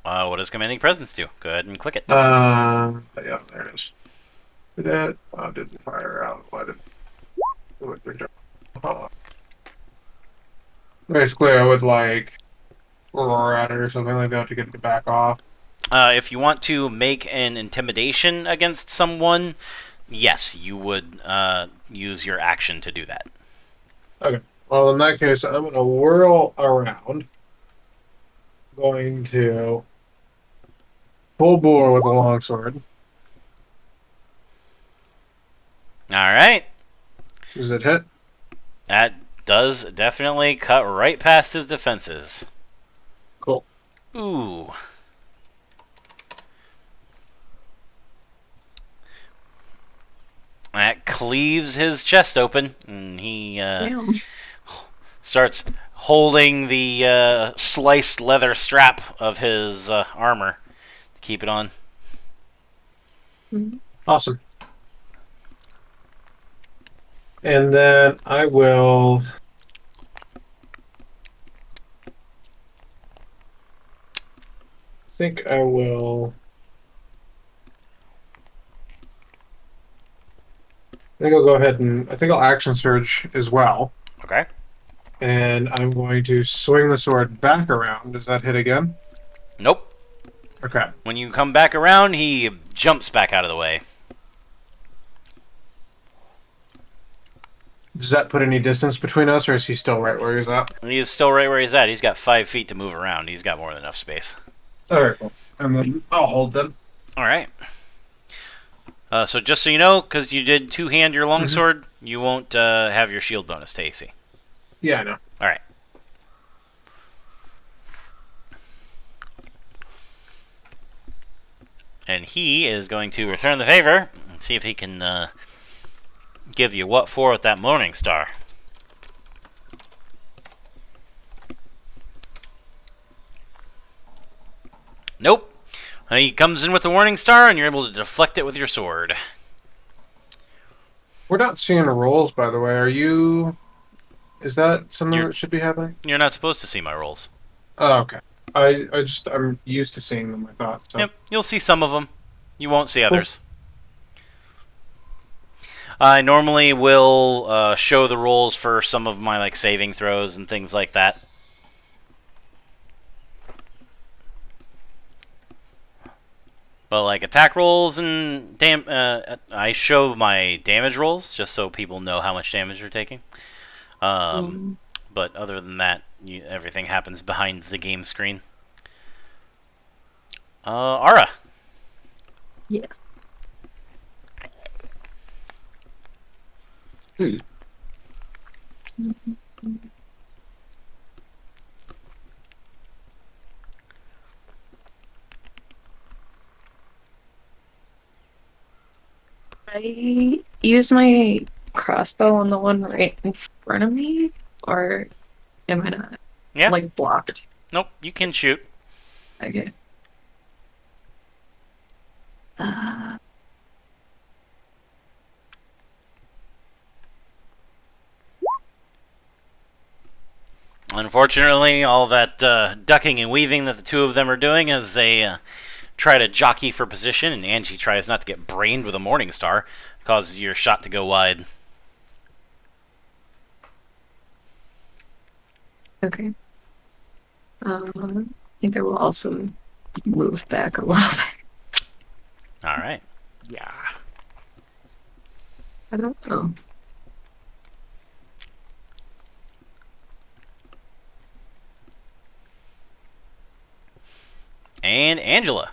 What does commanding presence do? Go ahead and click it. Yeah, there it is. Did it? Oh, didn't fire out. Why did basically, I would like roar at it or something like that to get it to back off. If you want to make an intimidation against someone, yes, you would use your action to do that. Okay. Well, in that case, I'm going to whirl around. Going to full bore with a longsword. All right. Does it hit? That does definitely cut right past his defenses. Cool. Ooh. That cleaves his chest open, and he Damn. starts holding the sliced leather strap of his armor to keep it on. Awesome. And then I will... think I will... I think I'll go ahead and... I think I'll action surge as well. Okay. And I'm going to swing the sword back around. Does that hit again? Nope. Okay. When you come back around, he jumps back out of the way. Does that put any distance between us, or is he still right where he's at? He's still right where he's at. He's got 5 feet to move around. He's got more than enough space. Alright, cool. And then I'll hold them. All right. So just so you know, because you did two-hand your longsword, you won't have your shield bonus to AC. Yeah, I know. All right. And he is going to return the favor and see if he can give you what for with that Morning Star. Nope. He comes in with the Warning Star, and you're able to deflect it with your sword. We're not seeing rolls, by the way. Are you? Is that something You're- that should be happening? You're not supposed to see my rolls. Oh, okay. I'm used to seeing them. I thought. So. Yep, you'll see some of them. You won't see others. I normally will show the rolls for some of my saving throws and things like that. But attack rolls and I show my damage rolls just so people know how much damage you're taking. But other than that, everything happens behind the game screen. Ara. Yes. I use my crossbow on the one right in front of me, or am I not? Yeah. Blocked. Nope, you can shoot. Okay. Unfortunately, all that ducking and weaving that the two of them are doing as they try to jockey for position, and Angie tries not to get brained with a Morning Star, causes your shot to go wide. Okay. I think I will also move back a little bit. All right. Yeah. I don't know. And Angela.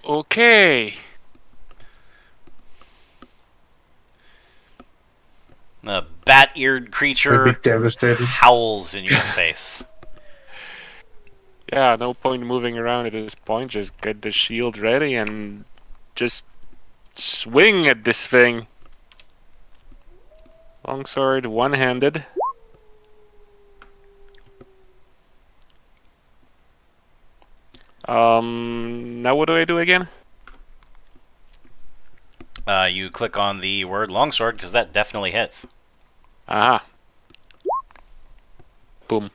Okay. A bat-eared creature I'd be devastated. howls in your face. Yeah, no point moving around at this point. Just get the shield ready and just swing at this thing. Longsword, one-handed. Now what do I do again? You click on the word longsword, because that definitely hits. Aha. Boom.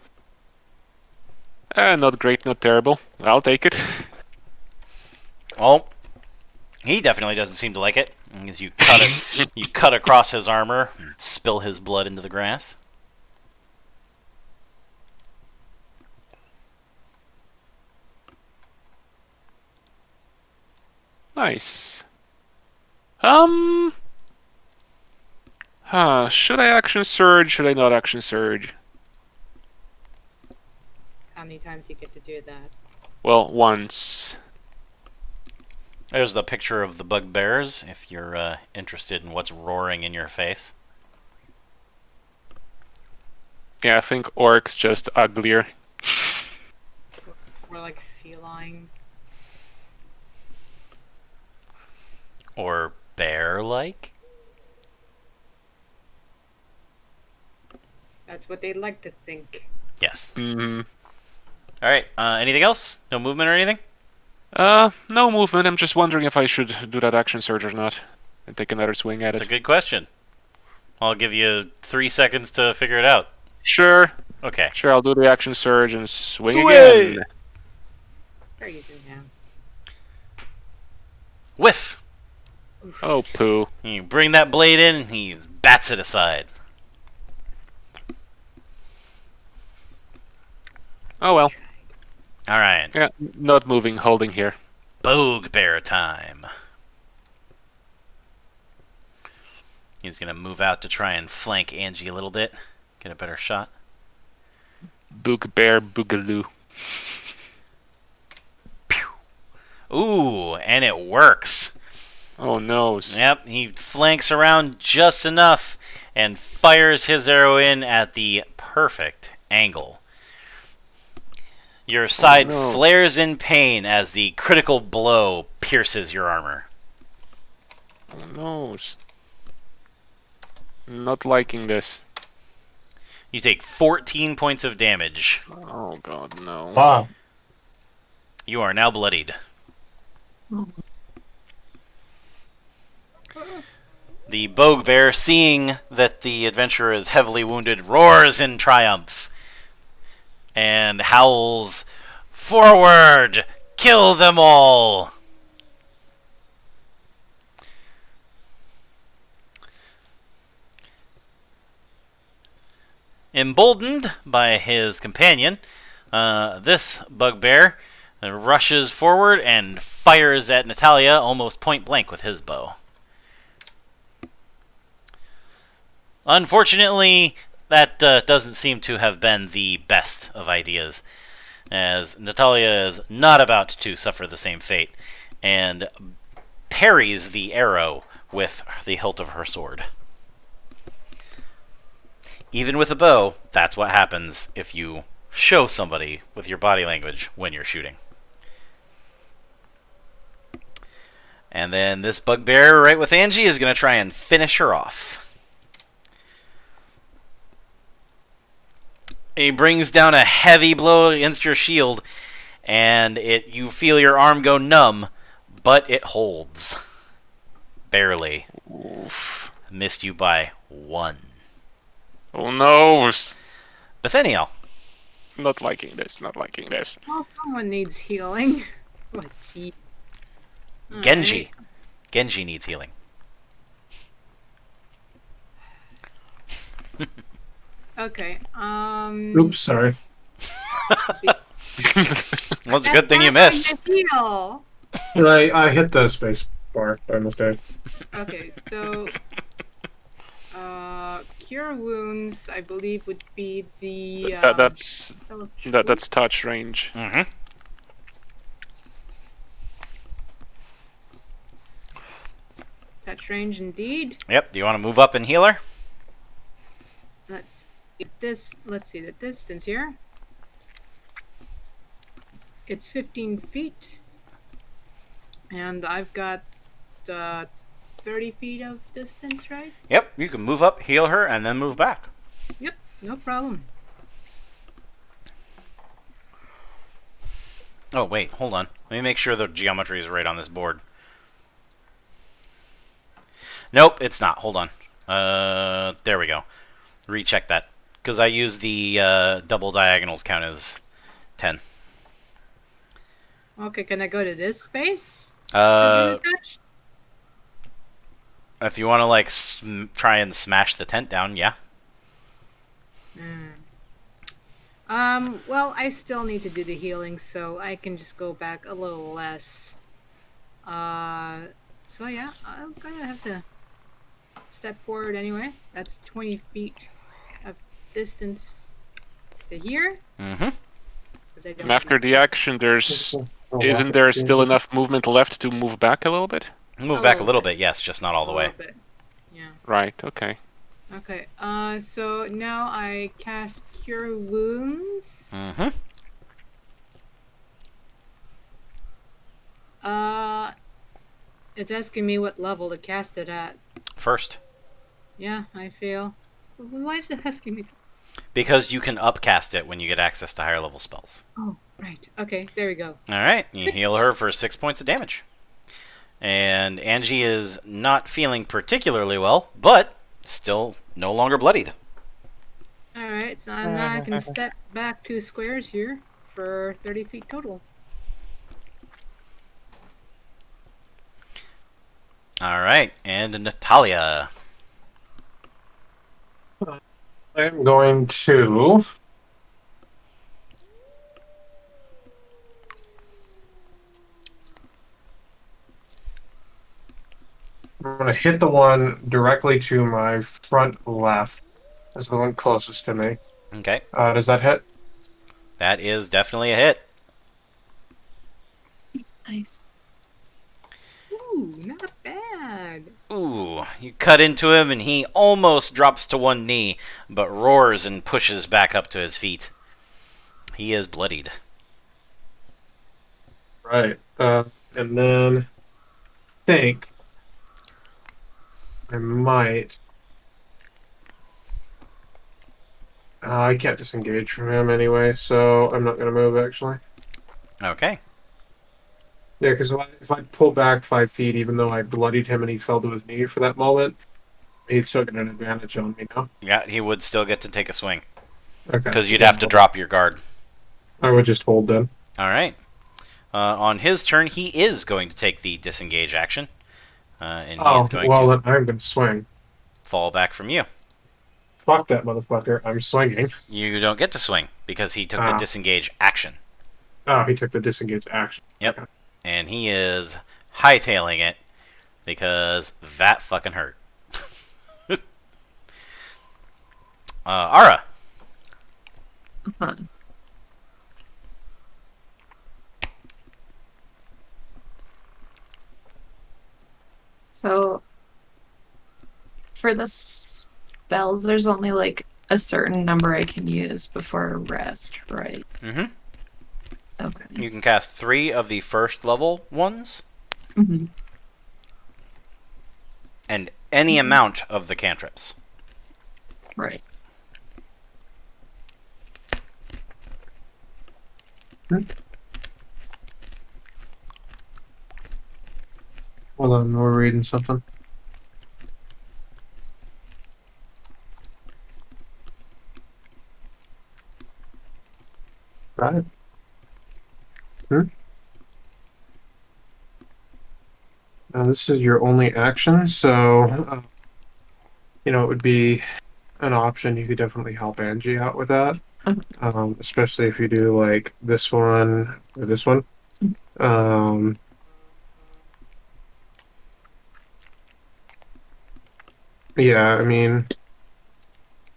Not great, not terrible. I'll take it. Well, he definitely doesn't seem to like it, as you cut it. You cut across his armor and spill his blood into the grass. Nice. Should I action surge? Should I not action surge? How many times do you get to do that? Well, once. There's the picture of the Bugbears, if you're interested in what's roaring in your face. Yeah, I think orcs just uglier. Or feline. Or bear-like? That's what they'd like to think. Yes. Mm-hmm. Alright, anything else? No movement or anything? No movement. I'm just wondering if I should do that action surge or not. And take another swing at That's a it. good question. I'll give you 3 seconds to figure it out. Sure. Okay. Sure, I'll do the action surge and swing Do again. it! They're using now. Whiff! Oh, poo. You bring that blade in, and he bats it aside. Oh well. Alright. Yeah, not moving, holding here. Bugbear time. He's gonna move out to try and flank Angie a little bit. Get a better shot. Bugbear Boogaloo. Ooh, and it works. Oh no. Yep, he flanks around just enough and fires his arrow in at the perfect angle. Your side no. flares in pain as the critical blow pierces your armor. Oh no. Not liking this. You take 14 points of damage. Oh god, no. Wow. You are now bloodied. The Bugbear, seeing that the adventurer is heavily wounded, roars in triumph and howls, "Forward! Kill them all!" Emboldened by his companion, this Bugbear rushes forward and fires at Natalia almost point blank with his bow. Unfortunately, that doesn't seem to have been the best of ideas, as Natalia is not about to suffer the same fate, and parries the arrow with the hilt of her sword. Even with a bow, that's what happens if you show somebody with your body language when you're shooting. And then this Bugbear right with Angie is going to try and finish her off. He brings down a heavy blow against your shield, and you feel your arm go numb, but it holds. Barely. Oof. Missed you by 1. Oh no. Bethaniel. Not liking this, not liking this. Oh, someone needs healing. What, jeez. Genji. Genji needs healing. Okay. Oops, sorry. Well, it's a good thing you missed. Heal. I hit the space bar by mistake. Okay, so cure wounds, I believe, would be the That's touch range. Mm-hmm. touch range indeed. Yep. Do you want to move up and heal her? Let's see the distance here. It's 15 feet, and I've got 30 feet of distance, right? Yep. You can move up, heal her, and then move back. Yep, no problem. Oh, wait. Hold on. Let me make sure the geometry is right on this board. Nope, it's not. Hold on. There we go. Recheck that. Because I use the double diagonals count as 10. Okay, can I go to this space? Uh, To do the touch? if you want to, like, try and smash the tent down, yeah. Well, I still need to do the healing, so I can just go back a little less. So yeah, I'm gonna have to step forward anyway. That's 20 feet of distance to here. Mm-hmm. 'Cause I don't And after have- the action, isn't there still enough movement left to move back a little bit? Move back a little bit, yes, just not all the a way. little bit. Yeah. Right, okay. Okay. So now I cast Cure Wounds. Mm-hmm. It's asking me what level to cast it at. First. Yeah, I feel. Why is it asking me? Because you can upcast it when you get access to higher level spells. Oh, right. Okay, there we go. Alright, you heal her for 6 points of damage. And Angie is not feeling particularly well, but still no longer bloodied. Alright, so now I can step back 2 squares here for 30 feet total. Alright, and Natalia. I'm going to. I'm going to hit the one directly to my front left. That's the one closest to me. Okay, Does that hit? that is definitely a hit. Nice. Ooh, not bad. Ooh, you cut into him and he almost drops to one knee, but roars and pushes back up to his feet. He is bloodied. Right. And then think I might. I can't disengage from him anyway, so I'm not gonna move actually. Okay. Yeah, because if I pull back 5 feet, even though I bloodied him and he fell to his knee for that moment, he'd still get an advantage on me now. Yeah, he would still get to take a swing. Okay. Because you'd have to drop your guard. I would just hold then. Alright. On his turn, he is going to take the disengage action. And he is going well, to then I'm gonna swing. fall back from you. Fuck that motherfucker. I'm swinging. You don't get to swing because he took the disengage action. Oh, he took the disengage action. Yep. Okay. And he is hightailing it because that fucking hurt. Ara. Huh. So, for the spells, there's only like a certain number I can use before rest, right? Mm-hmm. Okay. You can cast 3 of the first level ones, Mm-hmm. and any amount of the cantrips. Right. Hold on, we're reading something. Right. Now this is your only action, so it would be an option. You could definitely help Angie out with that, especially if you do like this one or this one. Yeah, I mean,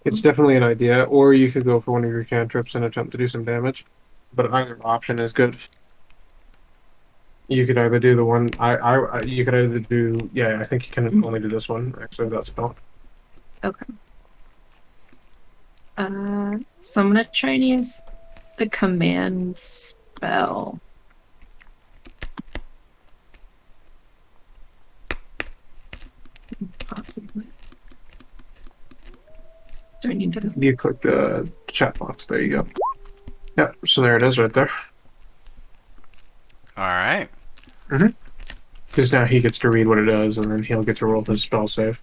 it's definitely an idea. Or you could go for one of your cantrips and attempt to do some damage. But either option is good. You could either do the one you could either do I think you can only do this one actually. That's about. Okay. So I'm gonna try and use the command spell. Possibly. Do I need to? You click the chat box. There you go. Yep. So there it is, right there. All right. Because now he gets to read what it does, and then he'll get to roll his spell save.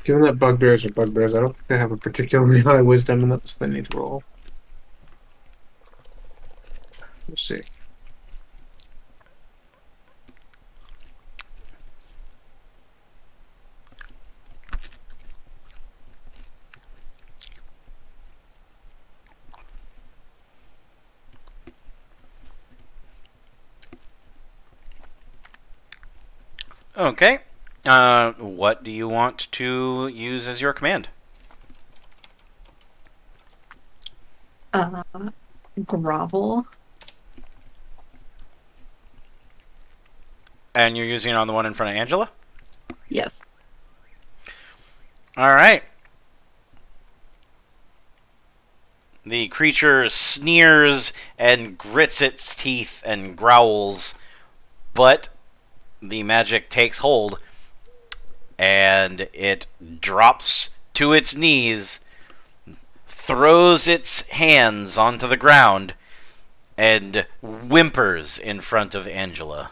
Given that bugbears are bugbears, I don't think they have a particularly high wisdom, and that's what they need to roll. Let's see. Okay. What do you want to use as your command? Grovel. And you're using it on the one in front of Angela? Yes. All right. The creature sneers and grits its teeth and growls, but the magic takes hold and it drops to its knees, throws its hands onto the ground, and whimpers in front of Angela.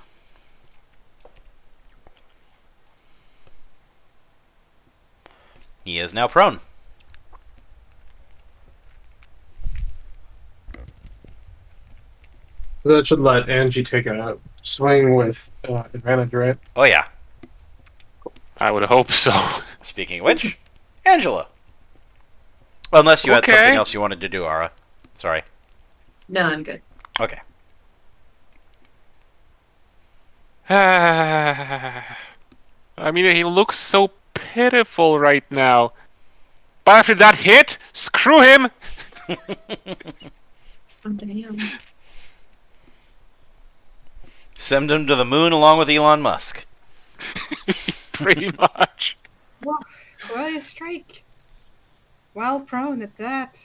He is now prone. That should let Angie take a swing with advantage, right? Oh yeah. I would hope so. Speaking of which, Angela. Unless you had Okay. something else you wanted to do, Ara. Sorry. No, I'm good. Okay. I mean, he looks so pitiful right now. But after that hit, screw him! Damn. Send him to the moon along with Elon Musk. Pretty much. Well, a strike. While prone at that.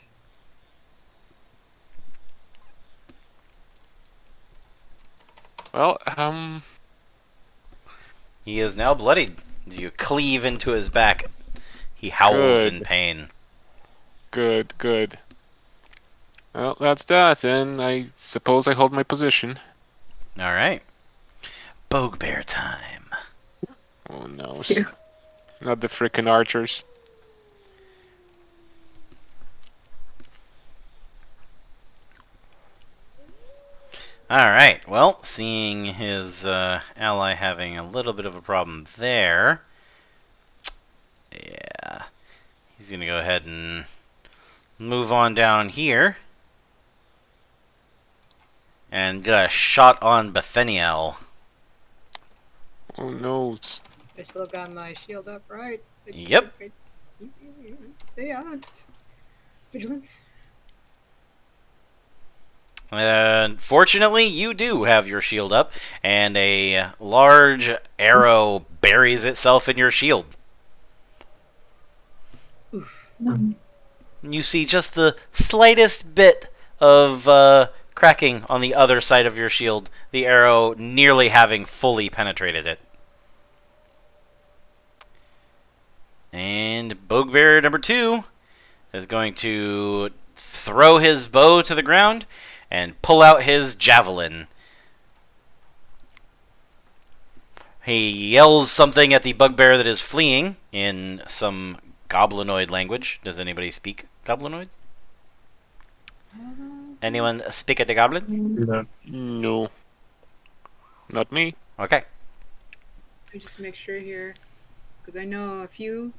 Well, He is now bloodied. You cleave into his back. He howls in Good. pain. good. Well, that's that, and I suppose I hold my position. All right. Bugbear time. Oh no. Zero. Not the frickin' archers. All right. Well, seeing his ally having a little bit of a problem there, yeah, he's gonna go ahead and move on down here and get a shot on Bethaniel. Oh no. I still got my shield up, right? Yep. Yeah. Vigilance. Fortunately, you do have your shield up, and a large arrow buries itself in your shield. You see just the slightest bit of cracking on the other side of your shield, the arrow nearly having fully penetrated it. And Bugbear number 2 is going to throw his bow to the ground and pull out his javelin. He yells something at the bugbear that is fleeing in some goblinoid language. Does anybody speak goblinoid? Anyone speak at the goblin? No. No. Not me. Okay. Let me just make sure here, because I know a few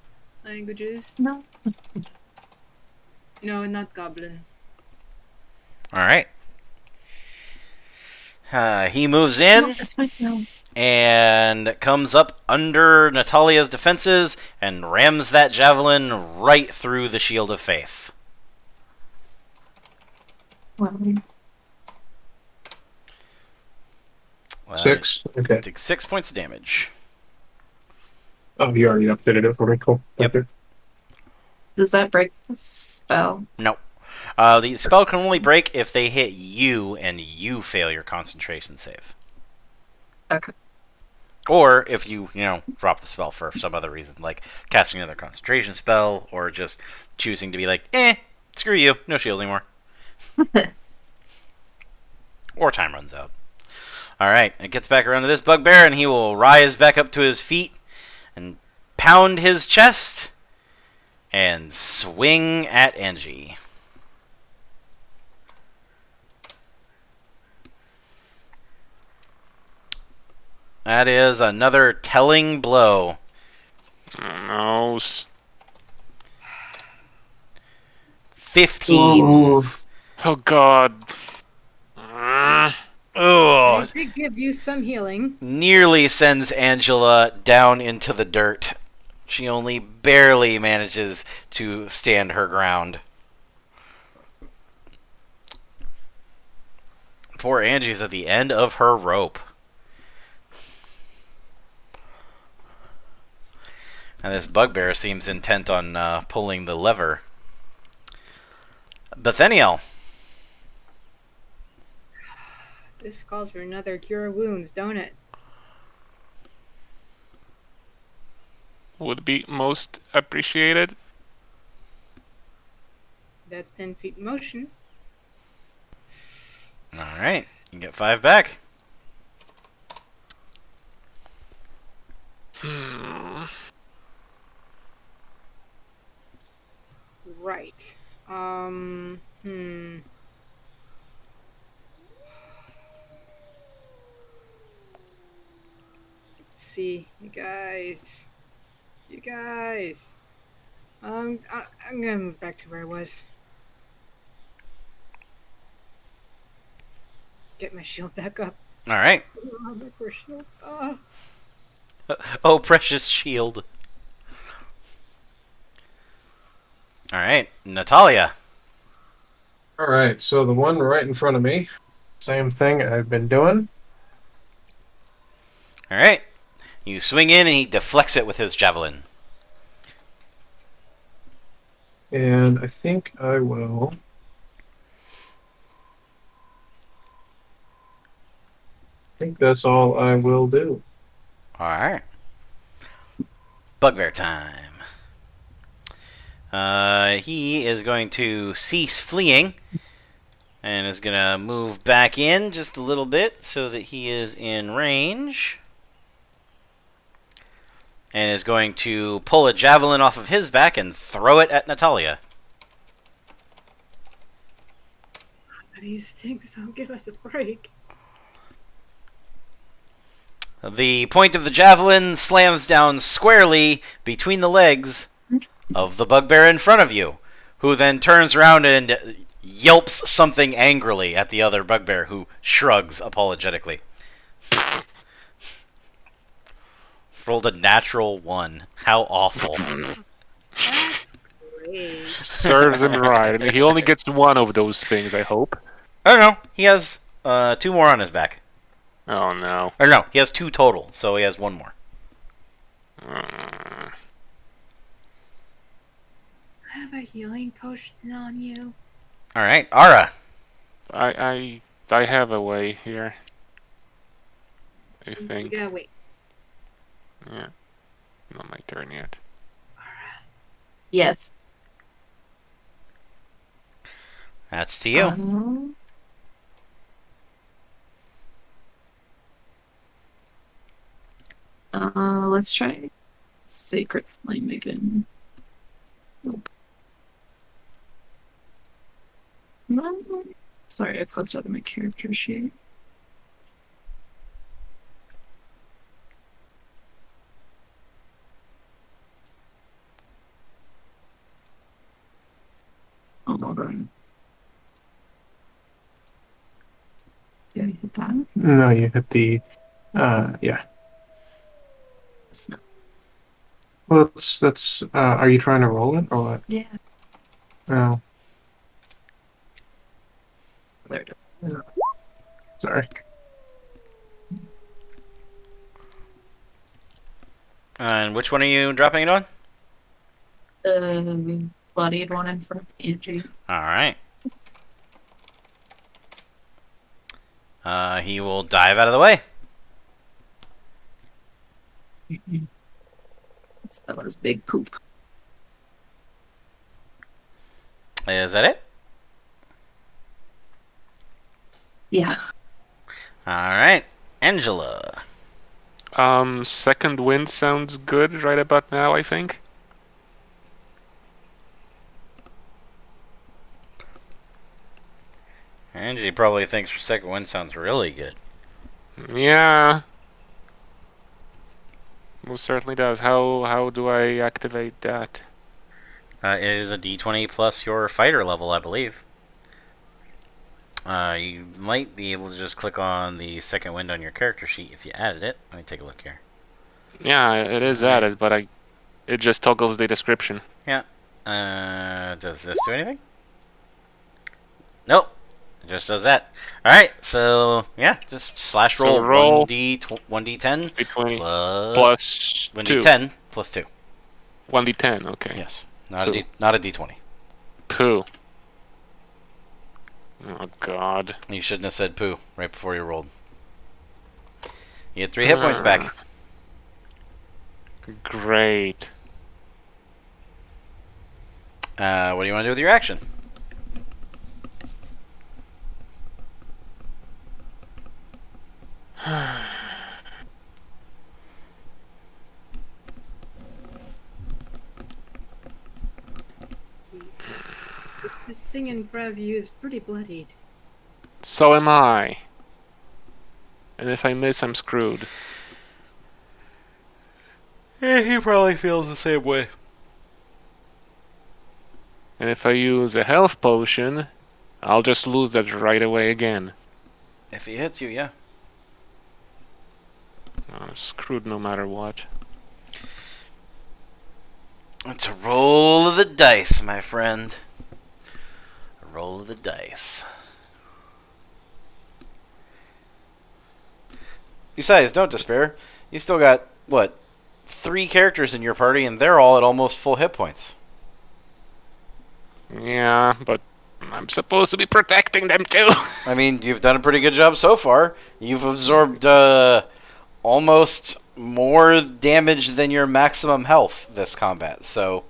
languages. No. No, not goblin. All right. He moves in No, it's my turn. and comes up under Natalia's defenses and rams that javelin right through the shield of faith. Well, 6. Okay. Take 6 points of damage. Oh, you already updated it for me. Cool. Yep. Okay. does that break the spell? No. The spell can only break if they hit you and you fail your concentration save. Okay. Or if you drop the spell for some other reason, like casting another concentration spell, or just choosing to be like, screw you, no shield anymore. Or time runs out. Alright, it gets back around to this bugbear, and he will rise back up to his feet and pound his chest and swing at Angie. That is another telling blow. Oh no. 15. Oh god. Oh, I did give you some healing. nearly sends Angela down into the dirt. She only barely manages to stand her ground. Poor Angie's at the end of her rope. And this bugbear seems intent on pulling the lever. Bethaniel. This calls for another cure wounds, don't it? Would be most appreciated. That's 10 feet motion. Alright, you get 5 back. Right. Let's see, you guys. I'm gonna move back to where I was. Get my shield back up. Alright. Oh, my poor shield. Oh, precious shield. Alright, Natalia. All right. So the one right in front of me, same thing I've been doing. All right. You swing in, and he deflects it with his javelin. And I think I will. I think that's all I will do. All right. Bugbear time. He is going to cease fleeing and is going to move back in just a little bit so that he is in range. And is going to pull a javelin off of his back and throw it at Natalia. These things don't give us a break. The point of the javelin slams down squarely between the legs of the bugbear in front of you, who then turns around and yelps something angrily at the other bugbear, who shrugs apologetically. Rolled a natural 1. How awful. That's great. Serves him right. He only gets one of those things, I hope. I don't know. He has 2 more on his back. Oh no. Or no, he has 2 total, so he has 1 more. I have a healing potion on you. Alright, Ara. I have a way here. I think. You gotta wait. Yeah. Not my turn yet. Yes. That's to you. Let's try Sacred Flame again. Nope. No. Sorry, I closed out of my character sheet. Oh, hold on. Did I hit that? No, you hit the. Yeah. It's not. Well, that's. Are you trying to roll it or what? Yeah. Oh, There it is. sorry. And which one are you dropping it on? The bloodied one in front of Angie. Alright. He will dive out of the way. That was big poop. Is that it? Yeah. Alright. Angela. Second wind sounds good right about now, I think. Angie probably thinks her second wind sounds really good. Yeah. Most certainly does. How do I activate that? It is a d20 plus your fighter level, I believe. You might be able to just click on the second wind on your character sheet if you added it. Let me take a look here. Yeah, it is added, but it just toggles the description. Yeah. Does this do anything? Nope. It just does that. Alright, so yeah, just slash roll, So roll 1d10 D20 plus plus 2. 1d10 plus 2. 1d10, okay. Yes. Not a d20. Poo. Oh god. You shouldn't have said poo right before you rolled. You get 3 hit points back. Great. What do you want to do with your action? This thing in front of you is pretty bloodied. So am I. And if I miss, I'm screwed. Yeah, he probably feels the same way. And if I use a health potion, I'll just lose that right away again. If he hits you, yeah. I'm screwed no matter what. It's a roll of the dice, my friend. A roll of the dice. Besides, don't despair. You still got, what, 3 characters in your party, and they're all at almost full hit points. Yeah, but I'm supposed to be protecting them too. I mean, you've done a pretty good job so far. You've absorbed almost more damage than your maximum health this combat, so...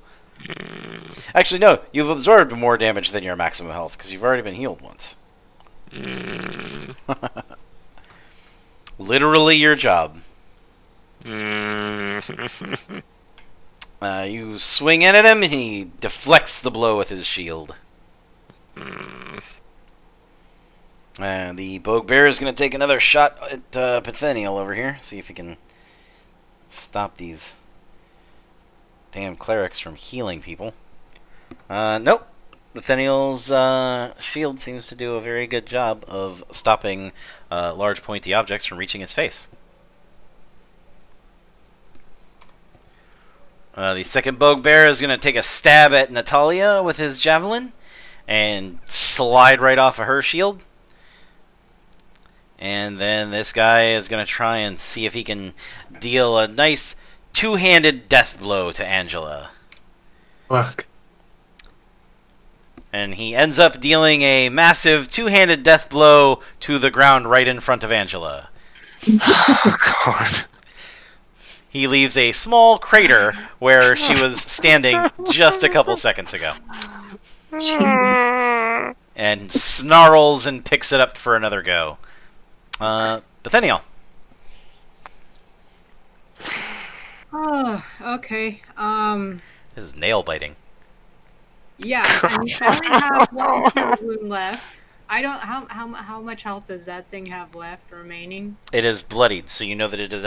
Actually, no, you've absorbed more damage than your maximum health, because you've already been healed once. Literally your job. You swing in at him, and he deflects the blow with his shield. And the Bugbear is going to take another shot at Pitheniel over here. See if he can stop these damn clerics from healing people. Nope. Pitheniel's shield seems to do a very good job of stopping large pointy objects from reaching his face. The second Bugbear is going to take a stab at Natalia with his javelin and slide right off of her shield. And then this guy is going to try and see if he can deal a nice two-handed death blow to Angela. Fuck. And he ends up dealing a massive two-handed death blow to the ground right in front of Angela. Oh, God. He leaves a small crater where she was standing just a couple seconds ago. And snarls and picks it up for another go. Pitheniel. Oh, okay. This is nail biting. Yeah, I mean, I only have one cure wound left. I don't. How much health does that thing have left remaining? It is bloodied, so you know that it is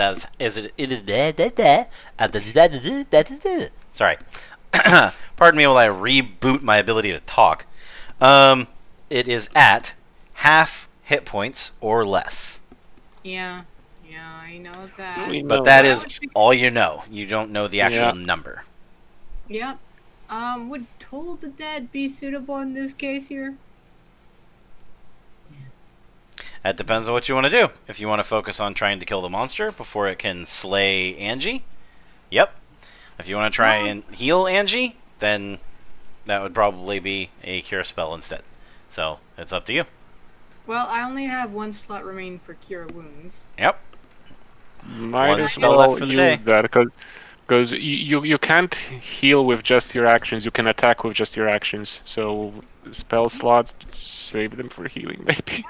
sorry. Pardon me while I reboot my ability to talk. It is at half hit points or less. Yeah, I know that. But that is all you know. You don't know the actual number. Yep. Would Toll the Dead be suitable in this case here? That depends on what you want to do. If you want to focus on trying to kill the monster before it can slay Angie, yep. If you want to try and heal Angie, then that would probably be a cure spell instead. So, it's up to you. Well, I only have one slot remaining for cure wounds. Yep. Might One as spell well left for the use day. that, because you can't heal with just your actions, you can attack with just your actions. So, spell slots, save them for healing, maybe.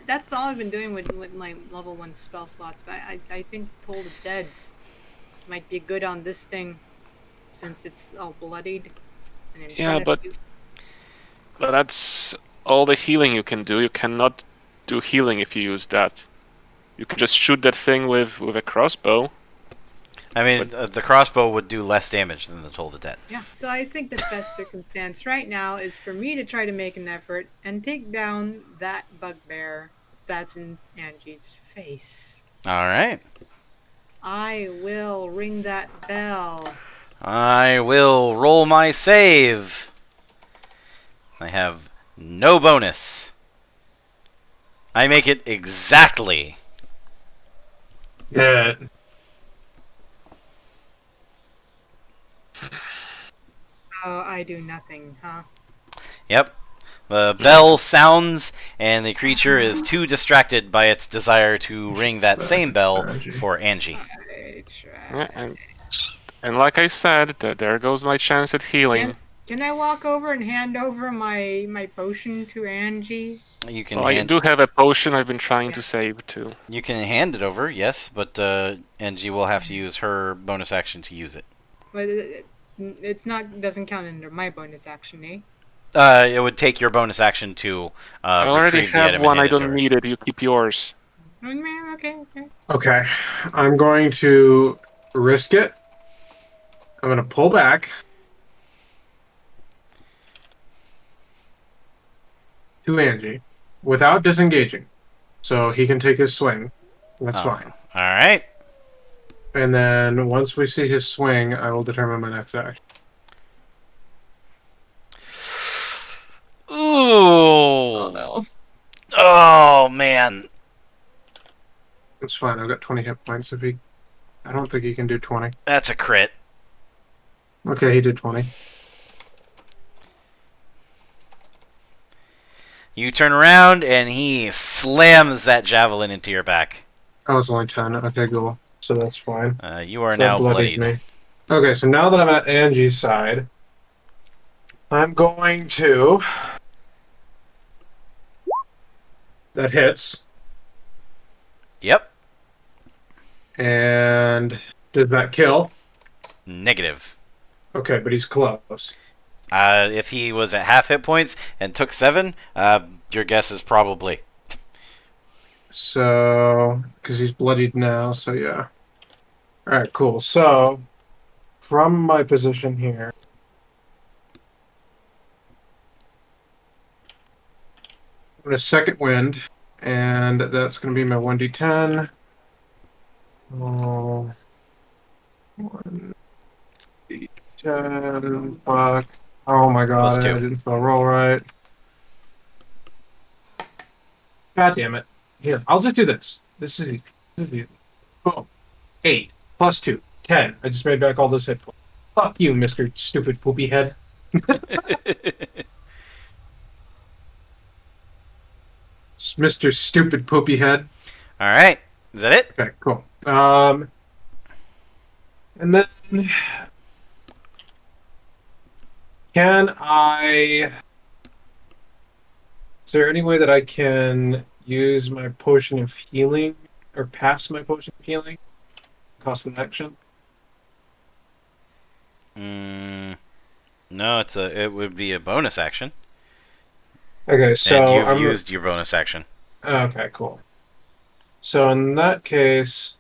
That's all I've been doing with my level 1 spell slots. I think Toll the Dead might be good on this thing, since it's all bloodied. And Yeah, but that's all the healing you can do. You cannot do healing if you use that. You can just shoot that thing with a crossbow. I mean, the crossbow would do less damage than the Toll the Dead. Yeah. So I think the best circumstance right now is for me to try to make an effort and take down that Bugbear that's in Angie's face. Alright. I will ring that bell. I will roll my save. I have no bonus. I make it exactly. Yeah. Oh, I do nothing, huh? Yep. The bell sounds, and the creature is too distracted by its desire to ring that same bell for Angie. I try. Yeah, and like I said, there goes my chance at healing. Can I walk over and hand over my potion to Angie? You can Well, I do have a potion I've been trying to save too. you can hand it over, yes, but Angie will have to use her bonus action to use it. But it's not doesn't count under my bonus action, eh? It would take your bonus action to I already retrieve the have item one. and I hand it to don't her. need it. You keep yours. Okay. Okay. I'm going to risk it. I'm going to pull back. To Angie. Without disengaging. So he can take his swing. That's fine. All right. And then once we see his swing, I will determine my next action. Ooh. Oh no. Oh man. It's fine. I've got 20 hit points. I don't think he can do 20. That's a crit. Okay, he did 20. You turn around, and he slams that javelin into your back. Oh, it's only 10. Okay, cool. So that's fine. You are So now that bloodied bloodied. me. Okay, so now that I'm at Angie's side, I'm going to... That hits. Yep. And does that kill? Negative. Okay, but he's close. If he was at half hit points and took 7, your guess is probably. So, because he's bloodied now, so yeah. Alright, cool. So, from my position here, I'm going to second wind, and that's going to be my 1d10. Oh, 1d10. Fuck. Oh my god, +2. I didn't spell roll right. God damn it. Here, I'll just do this. This is easy. Boom. 8 plus 2. 10. I just made back all those hit points. Fuck you, Mr. Stupid Poopy Head. Mr. Stupid Poopy Head. Alright. Is that it? Okay, cool. And then can I... Is there any way that I can use my potion of healing or pass my potion of healing? Cost an action? No, it would be a bonus action. Okay, so and you've I'm used your bonus action. Okay, cool. So in that case,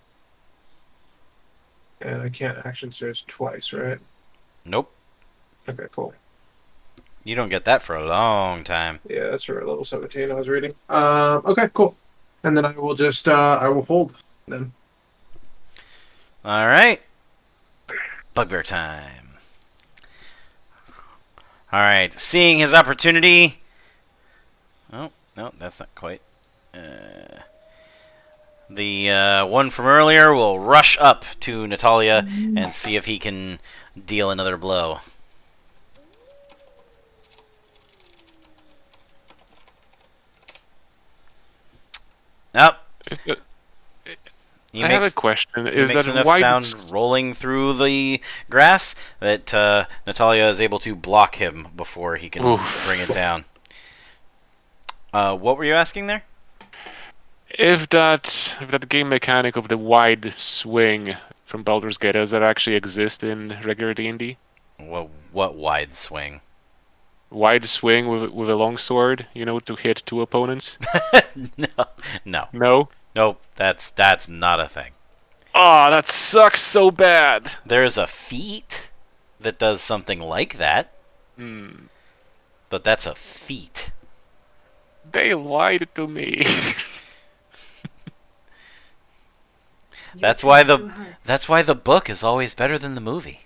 and I can't action surge twice, right? Nope. Okay, cool. You don't get that for a long time. Yeah, that's right. Level 17 I was reading. Okay, cool. And then I will just I will hold then. Alright. Bugbear time. Alright, seeing his opportunity. Oh, no, that's not quite. The one from earlier will rush up to Natalia and see if he can deal another blow. Nope. I have a question. He Is makes that enough why sound rolling through the grass that Natalia is able to block him before he can bring it down. What were you asking there? if that game mechanic of the wide swing from Baldur's Gate, does that actually exist in regular D&D? What wide swing? Wide swing with a long sword, to hit 2 opponents? No. No? Nope, that's not a thing. Oh, that sucks so bad. There's a feat that does something like that. But that's a feat. They lied to me. That's why the book is always better than the movie.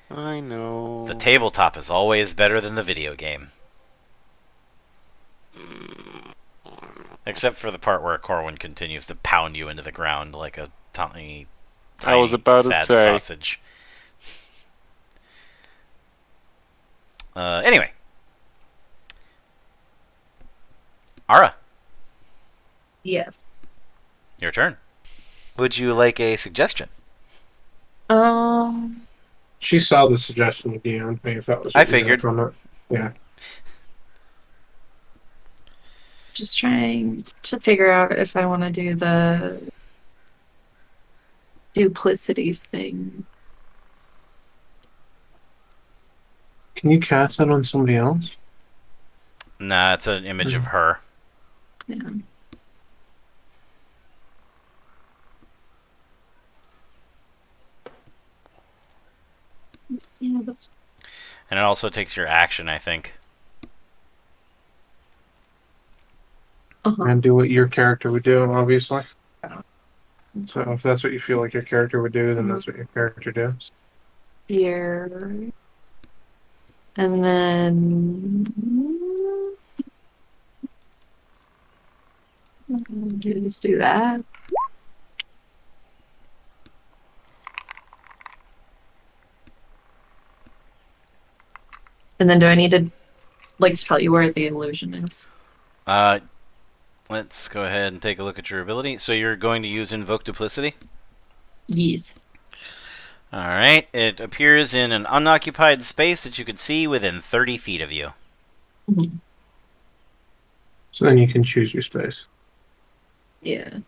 I know. The tabletop is always better than the video game. Except for the part where Corwin continues to pound you into the ground like a tiny I was about to sad say. sausage. Anyway. Ara, Yes. your turn. Would you like a suggestion? She saw the suggestion you DM'd me if that was I what you got figured. from it. Yeah. Just trying to figure out if I want to do the duplicity thing. Can you cast that on somebody else? Nah, it's an image of her. Yeah. Yeah, that's And it also takes your action, I think. And do what your character would do, obviously. So if that's what you feel like your character would do, then that's what your character does. here. And then just do that. And then do I need to like tell you where the illusion is? Let's go ahead and take a look at your ability. So you're going to use Invoke Duplicity? Yes. Alright, it appears in an unoccupied space that you could see within 30 feet of you. Mhm. So then you can choose your space. Yeah.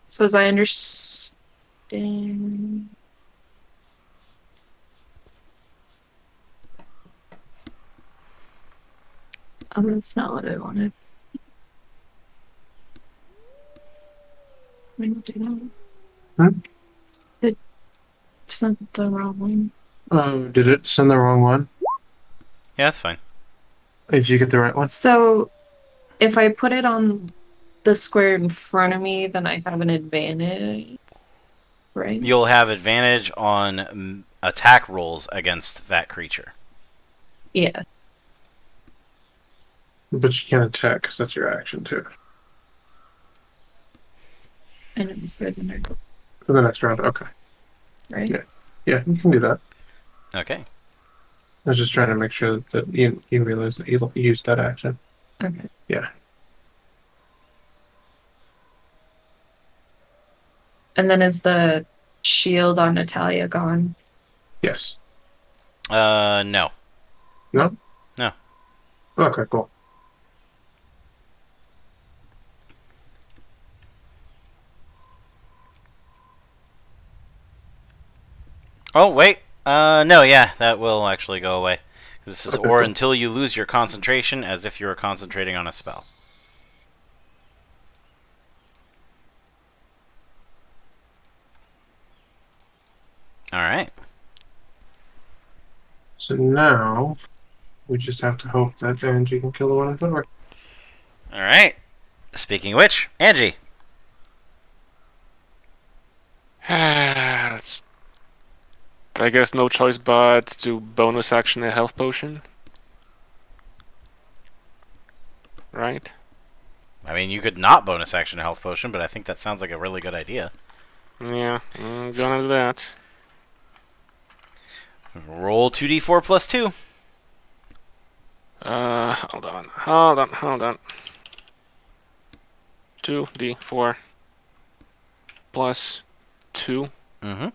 So as I understand. Oh, that's not what I wanted. I didn't do that. Hmm? It sent the wrong one. Did it send the wrong one? Yeah, that's fine. Did you get the right one? So if I put it on the square in front of me, then I have an advantage, right? You'll have advantage on attack rolls against that creature. Yeah. But you can't attack because that's your action too. And it was for the next, For the next round, okay. right? Yeah. Yeah, you can do that. Okay. I was just trying to make sure that you realize that you used that action. Okay. Yeah. And then is the shield on Natalia gone? Yes. No. No? No. Okay, cool. Oh, wait. No, yeah, that will actually go away. This is Okay, or cool. until you lose your concentration as if you were concentrating on a spell. Alright. So now we just have to hope that Angie can kill the one in front of her. Alright. Speaking of which, Angie. It's, I guess no choice but to bonus action a health potion. Right? I mean, you could not bonus action a health potion, but I think that sounds like a really good idea. Yeah, I'm gonna do that. Roll 2d4 plus 2. Hold on. 2d4 plus 2. Mm-hmm.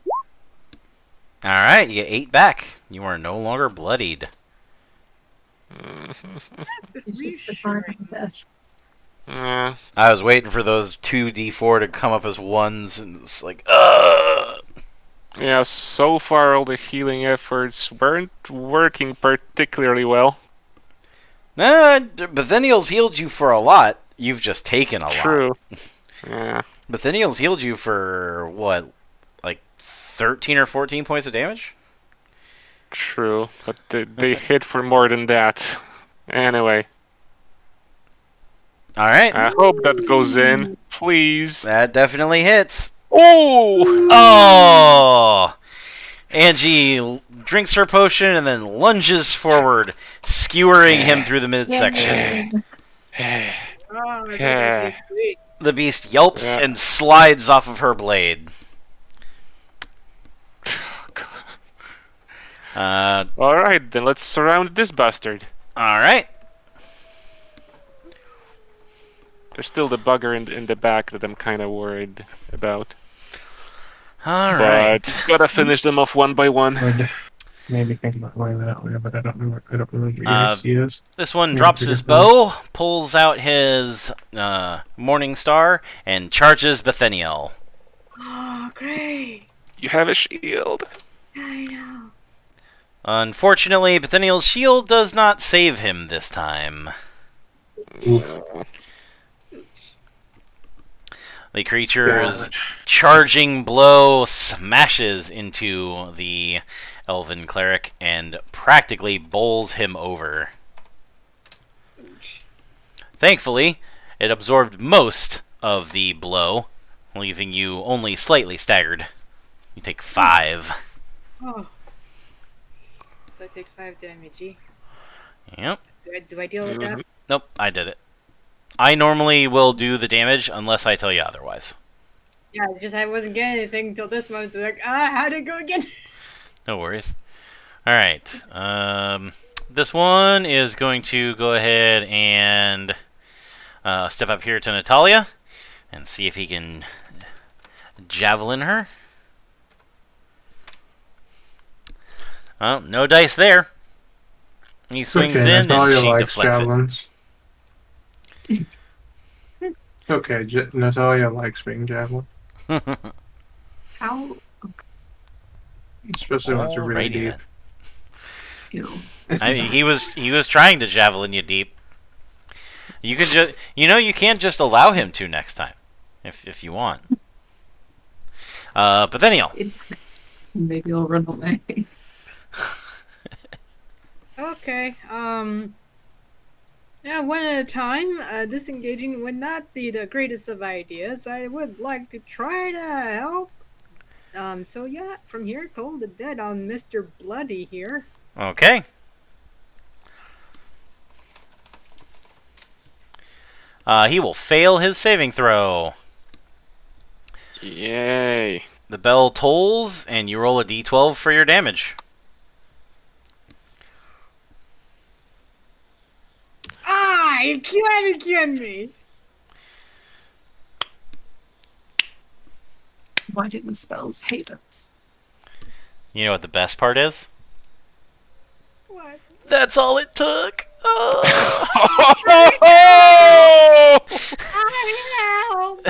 Alright, you get 8 back. You are no longer bloodied. It's just the fun death. Yeah. I was waiting for those 2d4 to come up as 1s, and it's like, ugh! Yeah, so far all the healing efforts weren't working particularly well. Nah, Bethaniel's healed you for a lot. You've just taken a lot. True. Yeah. Bethaniel's healed you for, what, like 13 or 14 points of damage? True, but they hit for more than that. Anyway, Alright. I hope that goes in, please. That definitely hits. Oh! Oh! Angie drinks her potion and then lunges forward, skewering him through the midsection. Oh, that's Yeah. really sweet. The beast yelps Yeah. and slides off of her blade. Alright, then let's surround this bastard. Alright. There's still the bugger in the back that I'm kind of worried about. Alright. But gotta finish them off one by one. Would maybe think about going that way, but I don't remember what Uh, he is. This one Yeah, drops pretty his good. bow, pulls out his Morning Star, and charges Bethaniel. Oh, great. You have a shield. I know. Unfortunately, Bethaniel's shield does not save him this time. The creature's charging blow smashes into the elven cleric and practically bowls him over. Thankfully, it absorbed most of the blow, leaving you only slightly staggered. You take 5. Oh. So I take 5 damage. Yep. Do I deal with that? Nope, I did it. I normally will do the damage unless I tell you otherwise. Yeah, it's just I wasn't getting anything until this moment. So like, how'd it go again? No worries. All right. This one is going to go ahead and step up here to Natalia and see if he can javelin her. Oh, no dice there. He swings Okay, in and Natalia she likes deflects javelins. Okay, Natalia likes being javelin, it. How? especially once you're really Alrighty deep. Ew. I mean, he was trying to javelin you deep. You can just, you can't just allow him to next time, if you want. But Maybe I'll run away. Okay. Yeah, one at a time. Disengaging would not be the greatest of ideas. I would like to try to help. So yeah, from here, toll the dead on Mr. Bloody here. Okay. He will fail his saving throw. Yay. The bell tolls, and you roll a d12 for your damage. Ah, you can't be kidding me. Why do the spells hate us? You know what the best part is? What? That's all it took. Oh. I help.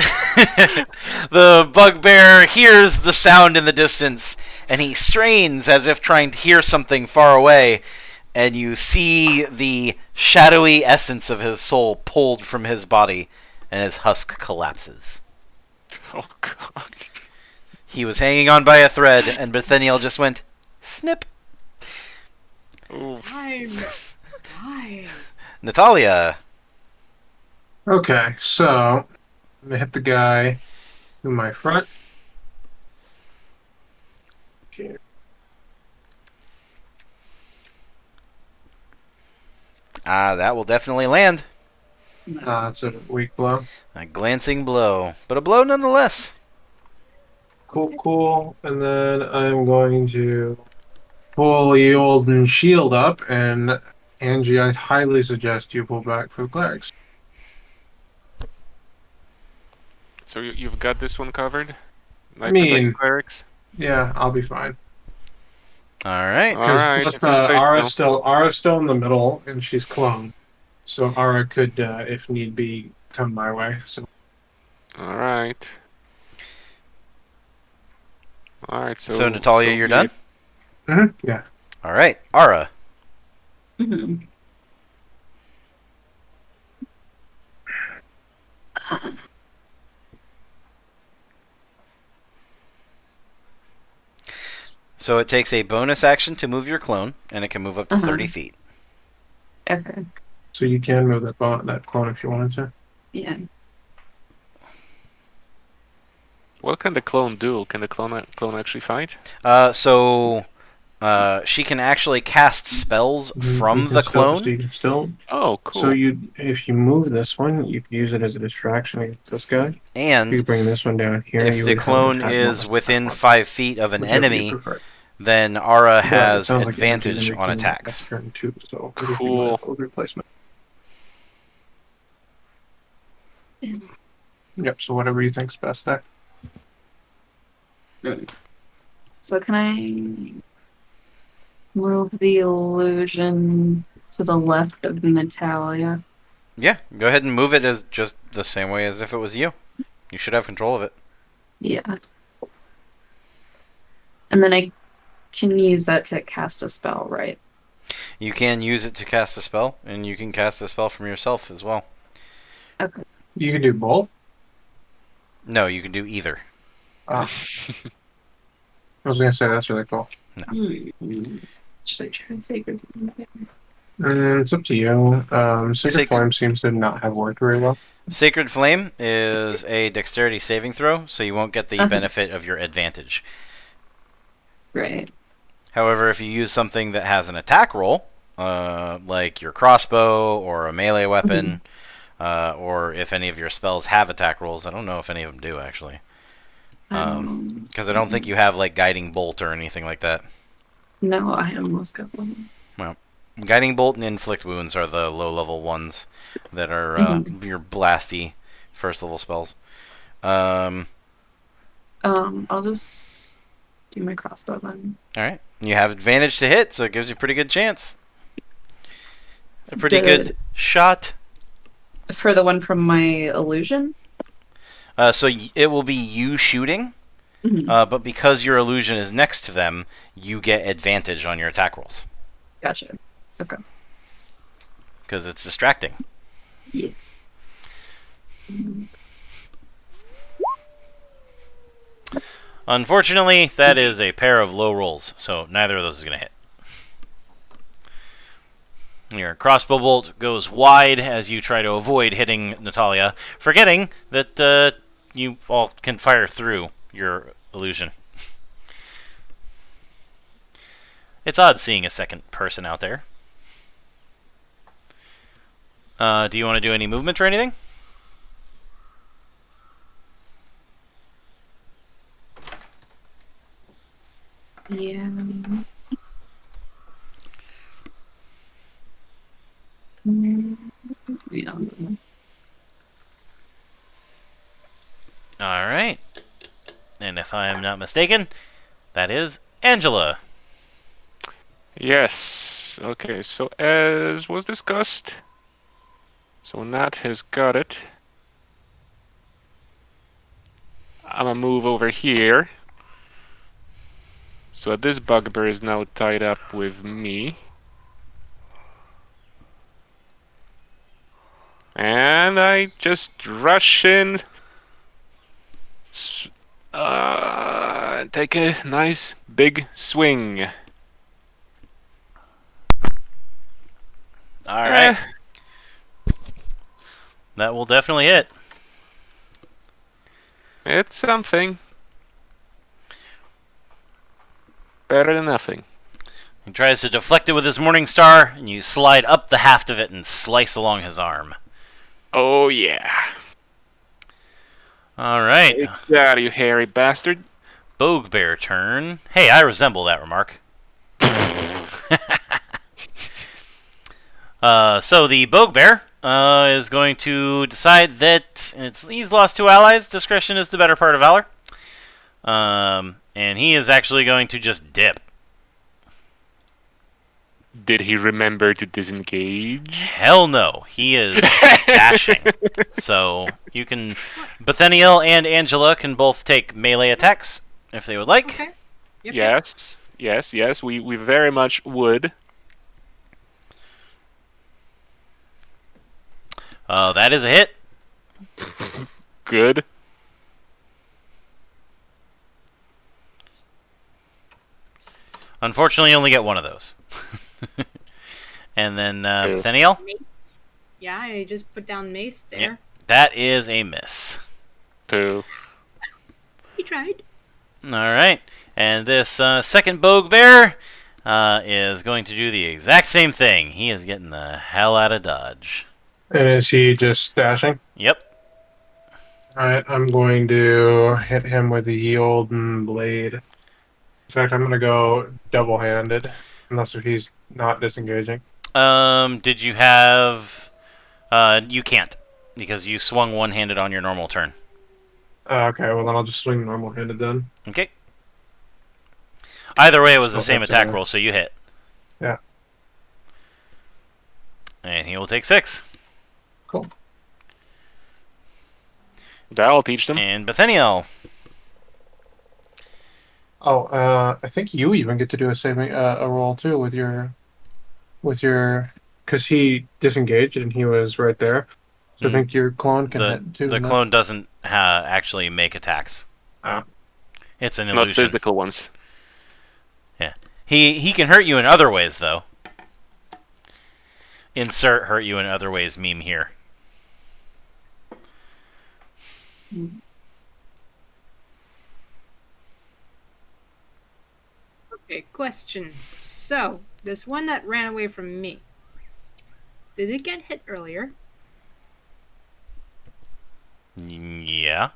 The bugbear hears the sound in the distance, and he strains as if trying to hear something far away, and you see the shadowy essence of his soul pulled from his body, and his husk collapses. Oh, God. He was hanging on by a thread, and Bethaniel just went, snip. Oof. I'm dying. Natalia. Okay, so I'm gonna hit the guy in my front. Okay. That will definitely land. It's a weak blow. A glancing blow, but a blow nonetheless. Cool. And then I'm going to pull the old shield up, and Angie, I highly suggest you pull back for the clerics. So you've got this one covered? I mean- protect clerics? Yeah, I'll be fine. All right. Alright, Plus, if you say Ara's still in the middle, and she's cloned. So Ara could, if need be, come my way. So Alright. Alright, So, Natalia, you're done? yeah. All right. Ara. Mhm. So it takes a bonus action to move your clone, and it can move up to 30 feet. Okay. So you can move that clone if you wanted to. Yeah. What can the clone do? Can the clone actually fight? She can actually cast spells You from can the still- clone. so you can still. Oh, cool. So if you move this one, you can use it as a distraction against this guy. If you And bring this one down here, if you the would have clone attack is bonus within attack 5 feet of an bonus, whichever you enemy, prefer. then Ara Yeah, it has sounds like you can advantage do on anything attacks. next turn too, so Cool. replacement. Yep. So whatever you think's best there. So can I move the illusion to the left of Natalia? Yeah, go ahead and move it as just the same way as if it was you. You should have control of it. Yeah. And then I can use that to cast a spell, right? You can use it to cast a spell, and you can cast a spell from yourself as well. Okay. You can do both. No, you can do either. I was gonna say that's really cool. Should I try Sacred Flame? It's up to you. Sacred Sacred- Flame seems to not have worked very well. Sacred Flame is a dexterity saving throw, so you won't get the benefit of your advantage. Right. However, if you use something that has an attack roll, like your crossbow or a melee weapon, or if any of your spells have attack rolls, I don't know if any of them do actually, because I don't think you have like guiding bolt or anything like that. No, I almost got one. Well, Guiding Bolt and Inflict Wounds are the low-level ones that are your blasty first-level spells. I'll just do my crossbow then. All right. You have advantage to hit, so it gives you a pretty good chance. A pretty good shot. For the one from my illusion? So it will be you shooting, but because your illusion is next to them, you get advantage on your attack rolls. Gotcha. Okay. Because it's distracting. Yes. Unfortunately, that is a pair of low rolls, so neither of those is going to hit. Your crossbow bolt goes wide as you try to avoid hitting Natalia, forgetting that you all can fire through your illusion. It's odd seeing a second person out there. Do you want to do any movement or anything? Yeah. Yeah. All right. And if I am not mistaken, that is Angela. Yes. Okay, so as was discussed, so Nat has got it. I'm gonna move over here. So this bugbear is now tied up with me. And I just rush in. Take a nice big swing. All right. That will definitely hit. It's something. Better than nothing. He tries to deflect it with his Morning Star, and you slide up the haft of it and slice along his arm. Oh yeah. All right. Get out of you, hairy bastard. Bugbear turn. Hey, I resemble that remark. So the Bugbear is going to decide that he's lost 2 allies. Discretion is the better part of valor. And he is actually going to just dip. Did he remember to disengage? Hell no. He is dashing. So you can... Bethaniel and Angela can both take melee attacks if they would like. Okay. Yep, Yes. Yes. We very much would. That is a hit. Good. Unfortunately, you only get one of those. And then Ew. Bethaniel? Mace. Yeah, I just put down mace there. Yeah. That is a miss. 2. He tried. All right. And this second Bugbear is going to do the exact same thing. He is getting the hell out of Dodge. And is he just dashing? Yep. Alright, I'm going to hit him with the Yolden Blade. In fact, I'm going to go double-handed, unless if he's not disengaging. Did you have... you can't, because you swung one-handed on your normal turn. Okay, well then I'll just swing normal-handed then. Okay. Either way, it was the Still same hits attack anyway. roll, so you hit. Yeah. And he will take 6. Cool. That'll teach them. And Bethaniel. Oh, I think you even get to do a saving a roll too with your because he disengaged and he was right there. So I think your clone can hit too. The clone doesn't actually make attacks. Ah. It's an Not illusion. physical ones. Yeah. He can hurt you in other ways, though. Insert hurt you in other ways meme here. Okay, question. So, this one that ran away from me, did it get hit earlier? Yeah.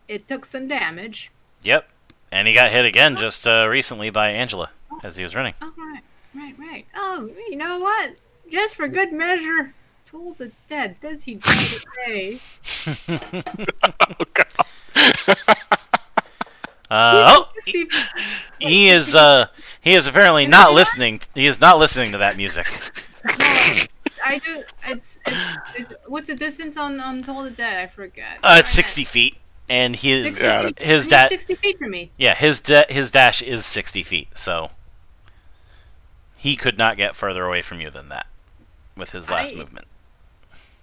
It took some damage. Yep. And he got hit again just recently by Angela. Oh, as he was running. Oh, right. Oh, you know what? Just for good measure, Toll the Dead. Does he die today? Oh god. Oh, he is apparently not listening. He is not listening to that music. I do. It's what's the distance on Toll the Dead? I forget. It's 60 feet, and his 60 Yeah, feet. his He's da- 60 feet from me. yeah his dash is 60 feet, so he could not get further away from you than that with his last movement.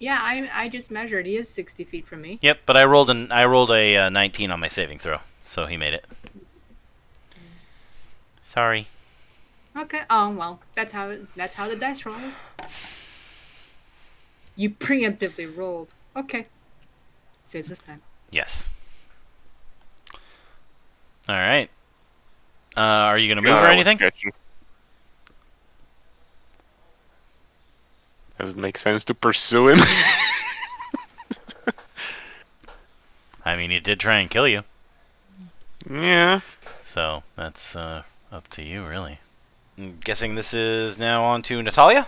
Yeah, I just measured. He is 60 feet from me. Yep, but I rolled a 19 on my saving throw, so he made it. Sorry. Okay. Oh well, that's how the dice rolls. You preemptively rolled. Okay. Saves us time. Yes. All right. Are you gonna move God, or that was anything? sketchy. Does it make sense to pursue him? I mean, he did try and kill you, Yeah. so that's up to you, really. I'm guessing this is now on to Natalia.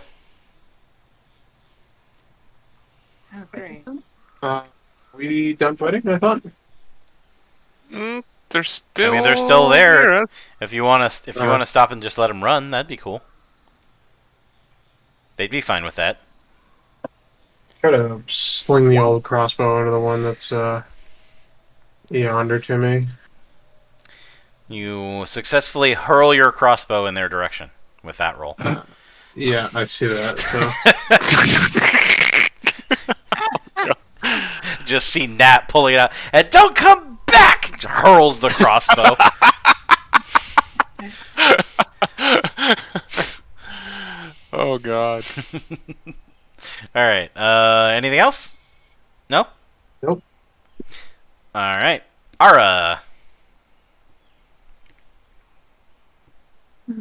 Oh great. We done fighting? I thought. They're still. they're still there. near us. If you wanna stop and just let him run, that'd be cool. They'd be fine with that. Try to sling the old crossbow into the one that's yonder to me. You successfully hurl your crossbow in their direction with that roll. Yeah, I see that. So Just see Nat pulling it out, and don't come back! Hurls the crossbow. Oh god. All right. Anything else? No. Nope. All right. Ara. I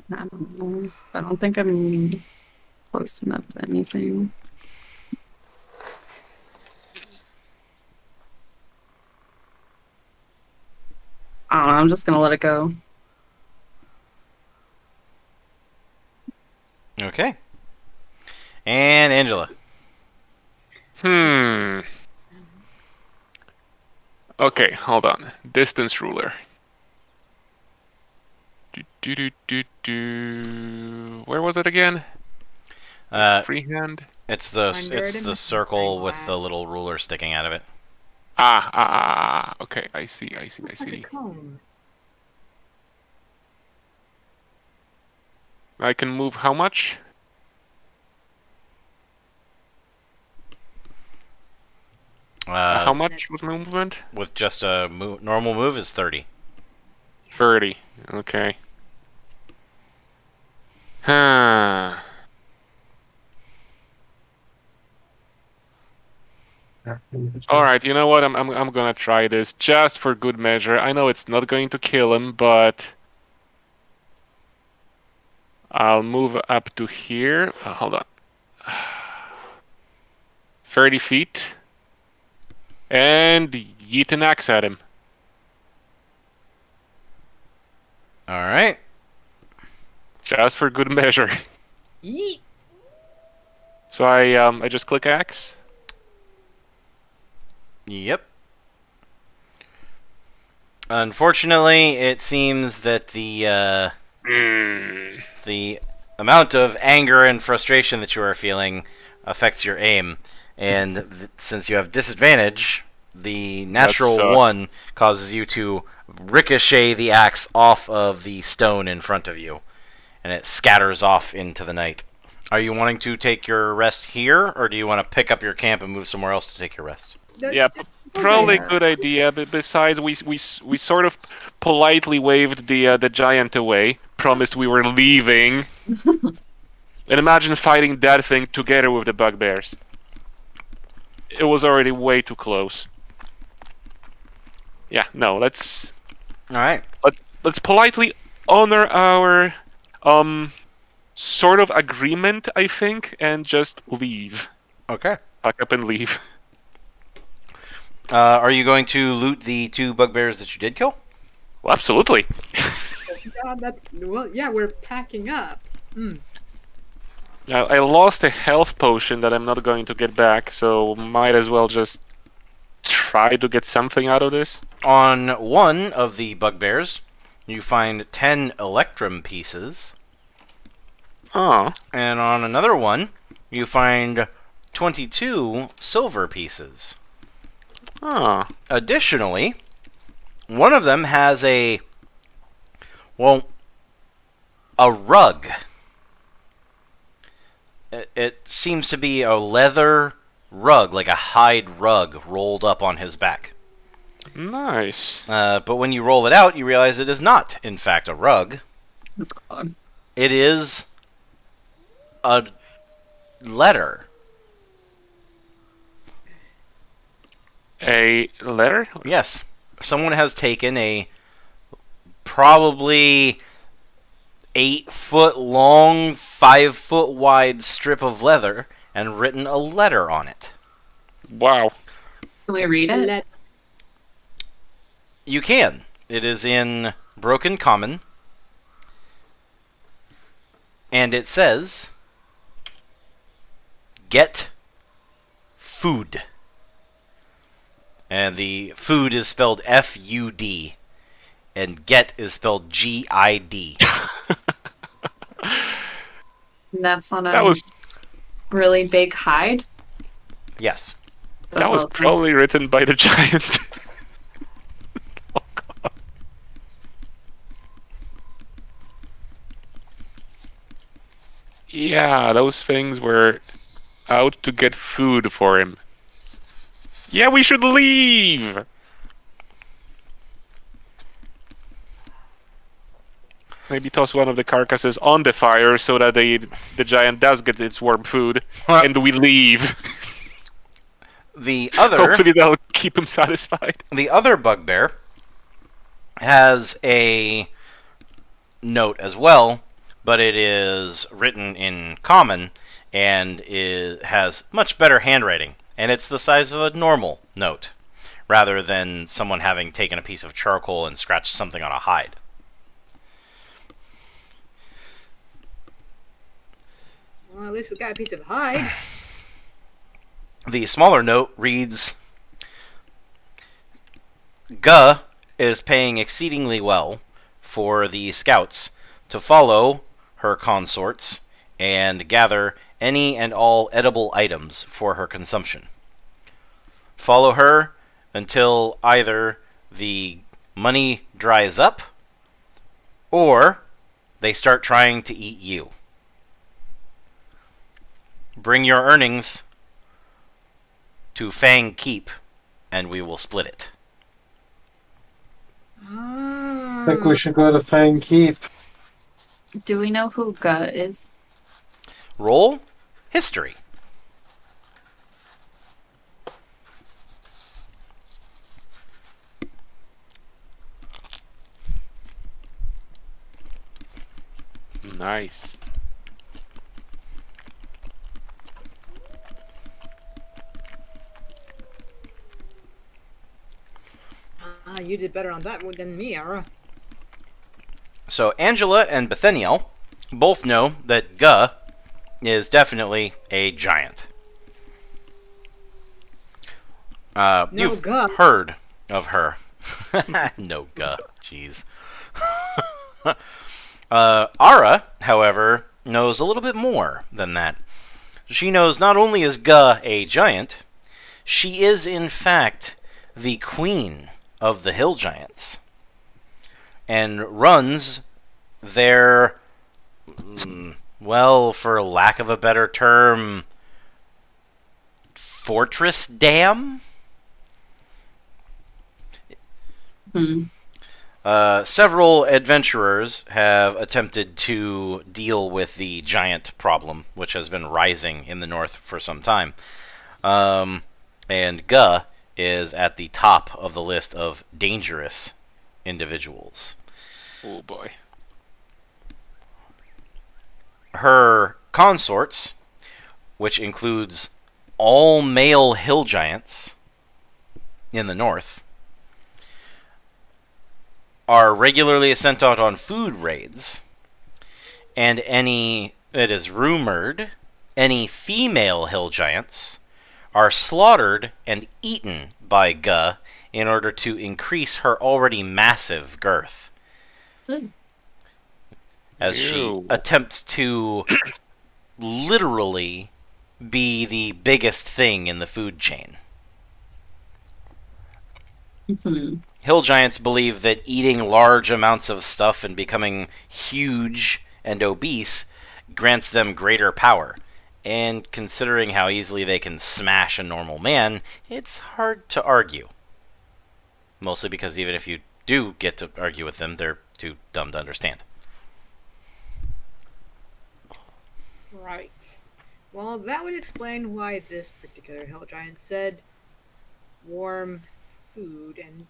don't know. I don't think I'm close enough to anything. I don't know. I'm just gonna let it go. Okay. And Angela. Okay, hold on. Distance ruler. Where was it again? Freehand? It's Under the it circle with the glass. little ruler sticking out of it. Okay, I see. Like a cone. I can move how much? How much was my movement? With just a normal move is 30. 30. Okay. Huh. All right, you know what? I'm gonna try this just for good measure. I know it's not going to kill him, but I'll move up to here. Hold on. 30 feet. And yeet an axe at him. All right. Just for good measure. Yeet. So I just click axe. Yep. Unfortunately, it seems that the amount of anger and frustration that you are feeling affects your aim, and since you have disadvantage, the natural sucks. 1 causes you to ricochet the axe off of the stone in front of you, and it scatters off into the night. Are you wanting to take your rest here, or do you want to pick up your camp and move somewhere else to take your rest? Yeah, probably a good idea. But besides, we sort of politely waved the giant away, promised we were leaving, and imagine fighting that thing together with the bugbears. It was already way too close. Yeah, no, let's All right. let's politely honor our sort of agreement, I think, and just leave. Okay. Pack up and leave. Are you going to loot the 2 bugbears that you did kill? Well, absolutely. God, that's well. Yeah, we're packing up. I lost a health potion that I'm not going to get back, so might as well just try to get something out of this. On one of the bugbears, you find 10 electrum pieces, Oh, and on another one, you find 22 silver pieces. oh. Additionally, one of them has a rug. It seems to be a leather rug, like a hide rug, rolled up on his back. Nice. But when you roll it out, you realize it is not, in fact, a rug. God. It is a letter. A letter? Yes. Someone has taken a probably 8-foot long, 5-foot wide strip of leather and written a letter on it. Wow. Can we read it? Let You can. It is in Broken Common. And it says, "Get food." And the food is spelled F-U-D. And get is spelled G-I-D. And that's on a That was really big hide. Yes. That's that was all it says. probably written by the giant. Oh, God. Yeah, those things were out to get food for him. Yeah, we should leave! Maybe toss one of the carcasses on the fire so that the giant does get its warm food, and we leave. The other Hopefully that'll keep him satisfied. the other bugbear has a note as well, but it is written in common and it has much better handwriting, and it's the size of a normal note rather than someone having taken a piece of charcoal and scratched something on a hide. well, at least we got a piece of hide. The smaller note reads, "Guh is paying exceedingly well for the scouts to follow her consorts and gather any and all edible items for her consumption. Follow her until either the money dries up or they start trying to eat you. Bring your earnings to Fang Keep, and we will split it." I think we should go to Fang Keep. Do we know who Gut is? Roll history. Nice. You did better on that one than me, Ara. So Angela and Bethaniel both know that Guh is definitely a giant. You've Guh. heard of her. No Guh. Jeez. Ara, however, knows a little bit more than that. She knows not only is Guh a giant, she is in fact the queen of the hill giants and runs their, well, for lack of a better term, fortress dam? Several adventurers have attempted to deal with the giant problem, which has been rising in the north for some time. And Guh is at the top of the list of dangerous individuals. Oh boy. Her consorts, which includes all male hill giants in the north, are regularly sent out on food raids, and it is rumored, any female hill giants are slaughtered and eaten by Guh in order to increase her already massive girth. As she attempts to literally be the biggest thing in the food chain. Hill giants believe that eating large amounts of stuff and becoming huge and obese grants them greater power. And considering how easily they can smash a normal man, it's hard to argue. Mostly because even if you do get to argue with them, they're too dumb to understand. Right. Well, that would explain why this particular hill giant said warm food and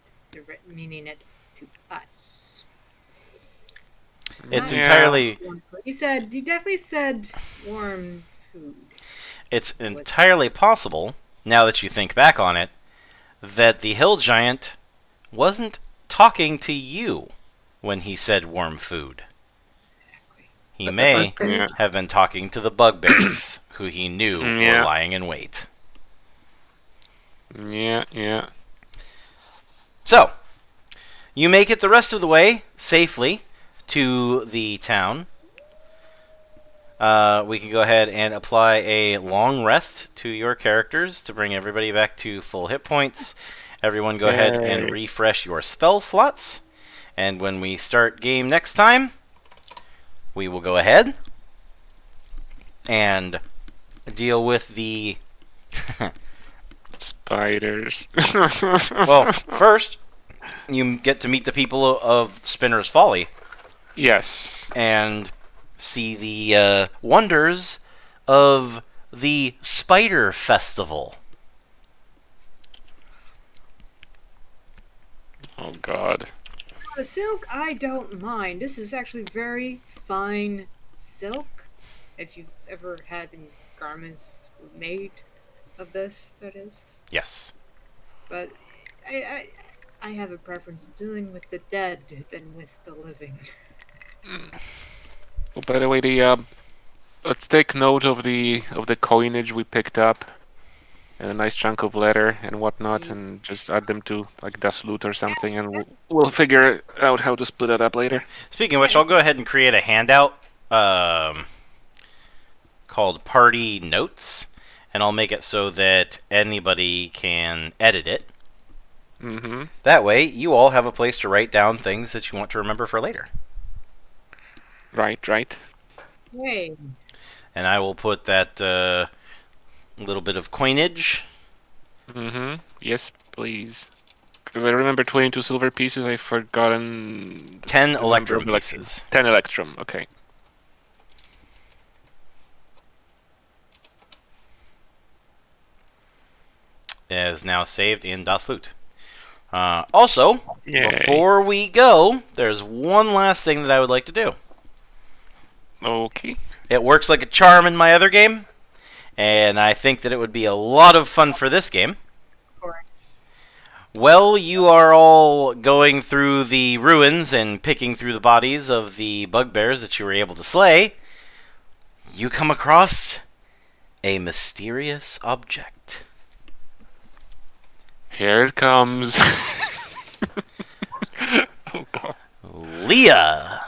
meaning it to us. It's Not entirely... warm food. He definitely said warm food. It's entirely possible, now that you think back on it, that the hill giant wasn't talking to you when he said warm food. Exactly. He may have been talking to the bugbears, who he knew were lying in wait. Yeah. So, you make it the rest of the way safely to the town. We can go ahead and apply a long rest to your characters to bring everybody back to full hit points. Everyone go ahead and refresh your spell slots. And when we start game next time, we will go ahead and deal with the... spiders. Well, first, you get to meet the people of Spinner's Folly. Yes. And see the wonders of the Spider Festival. Oh, God. The silk, I don't mind. This is actually very fine silk. If you've ever had any garments made of this, that is. Yes. But I have a preference dealing with the dead than with the living. Oh, by the way, let's take note of the coinage we picked up, and a nice chunk of leather and whatnot, and just add them to like Das Loot or something, and we'll figure out how to split that up later. Speaking of which, I'll go ahead and create a handout called Party Notes, and I'll make it so that anybody can edit it. Mm-hmm. That way, you all have a place to write down things that you want to remember for later. Right. Hey. And I will put that little bit of coinage. Mm-hmm. Yes, please. Because I remember 22 silver pieces. I've forgotten 10 the number electrum of pieces. 10 electrum. Okay. Is now saved in Das Loot. Also, Yay. before we go, there's one last thing that I would like to do. Okay. It works like a charm in my other game, and I think that it would be a lot of fun for this game. Of course. Well, you are all going through the ruins and picking through the bodies of the bugbears that you were able to slay. You come across a mysterious object. Here it comes. Oh, God. Leah.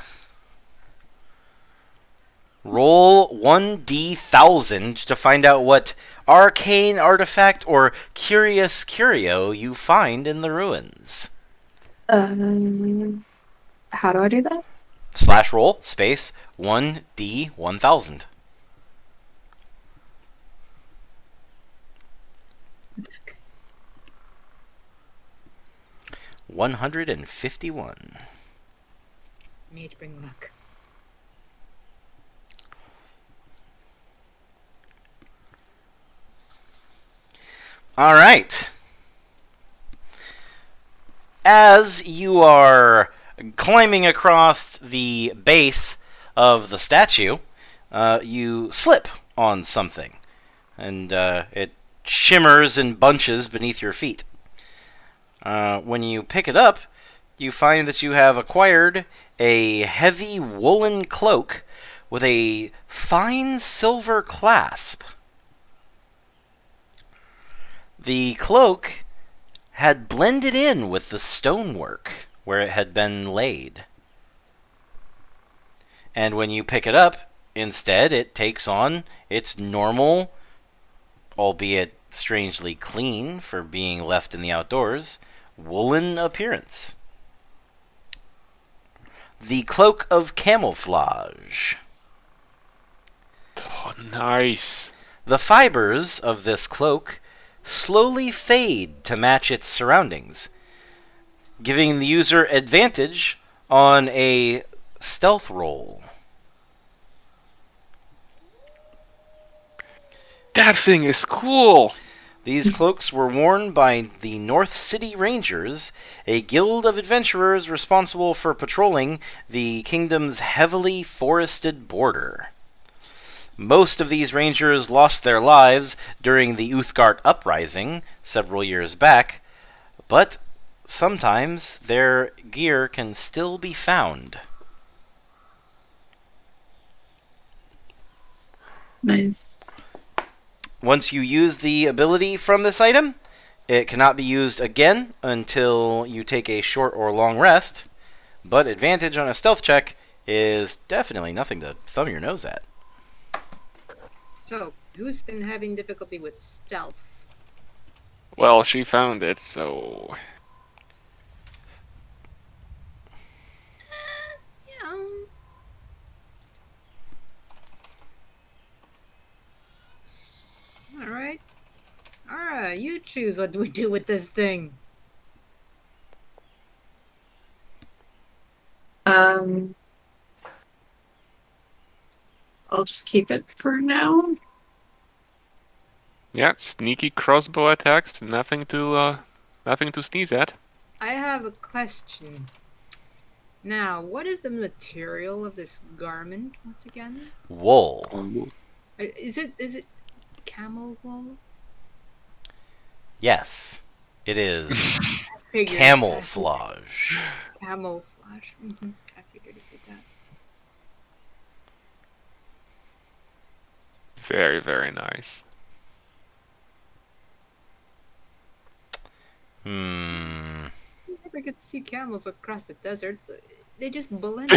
Roll 1d1000 to find out what arcane artifact or curious curio you find in the ruins. How do I do that? /roll space 1d1000. $151. Need to bring luck. All right. As you are climbing across the base of the statue, you slip on something, and it shimmers and bunches beneath your feet. When you pick it up, you find that you have acquired a heavy woolen cloak with a fine silver clasp. The cloak had blended in with the stonework where it had been laid. And when you pick it up, instead it takes on its normal, albeit strangely clean for being left in the outdoors, woolen appearance. The Cloak of Camouflage. Oh, nice. The fibers of this cloak slowly fade to match its surroundings, giving the user advantage on a stealth roll. That thing is cool. These cloaks were worn by the North City Rangers, a guild of adventurers responsible for patrolling the kingdom's heavily forested border. Most of these rangers lost their lives during the Uthgard uprising several years back, but sometimes their gear can still be found. Nice. Once you use the ability from this item, it cannot be used again until you take a short or long rest, but advantage on a stealth check is definitely nothing to thumb your nose at. So, who's been having difficulty with stealth? Well, she found it, so... Yeah. Alright. Alright, you choose what we do with this thing. I'll just keep it for now. Yeah, sneaky crossbow attacks, nothing to sneeze at. I have a question. Now, what is the material of this garment once again? Wool. Is it camel wool? Yes, it is Figured. camouflage. Camouflage. I figured it did that. Very, very nice. Hmm. You never get to see camels across the desert, so they just blend.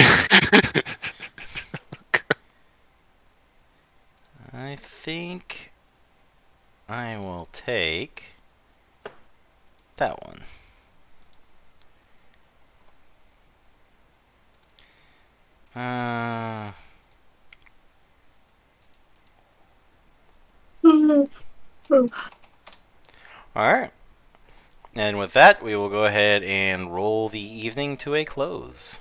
I think I will take that one. Alright. And with that, we will go ahead and roll the evening to a close.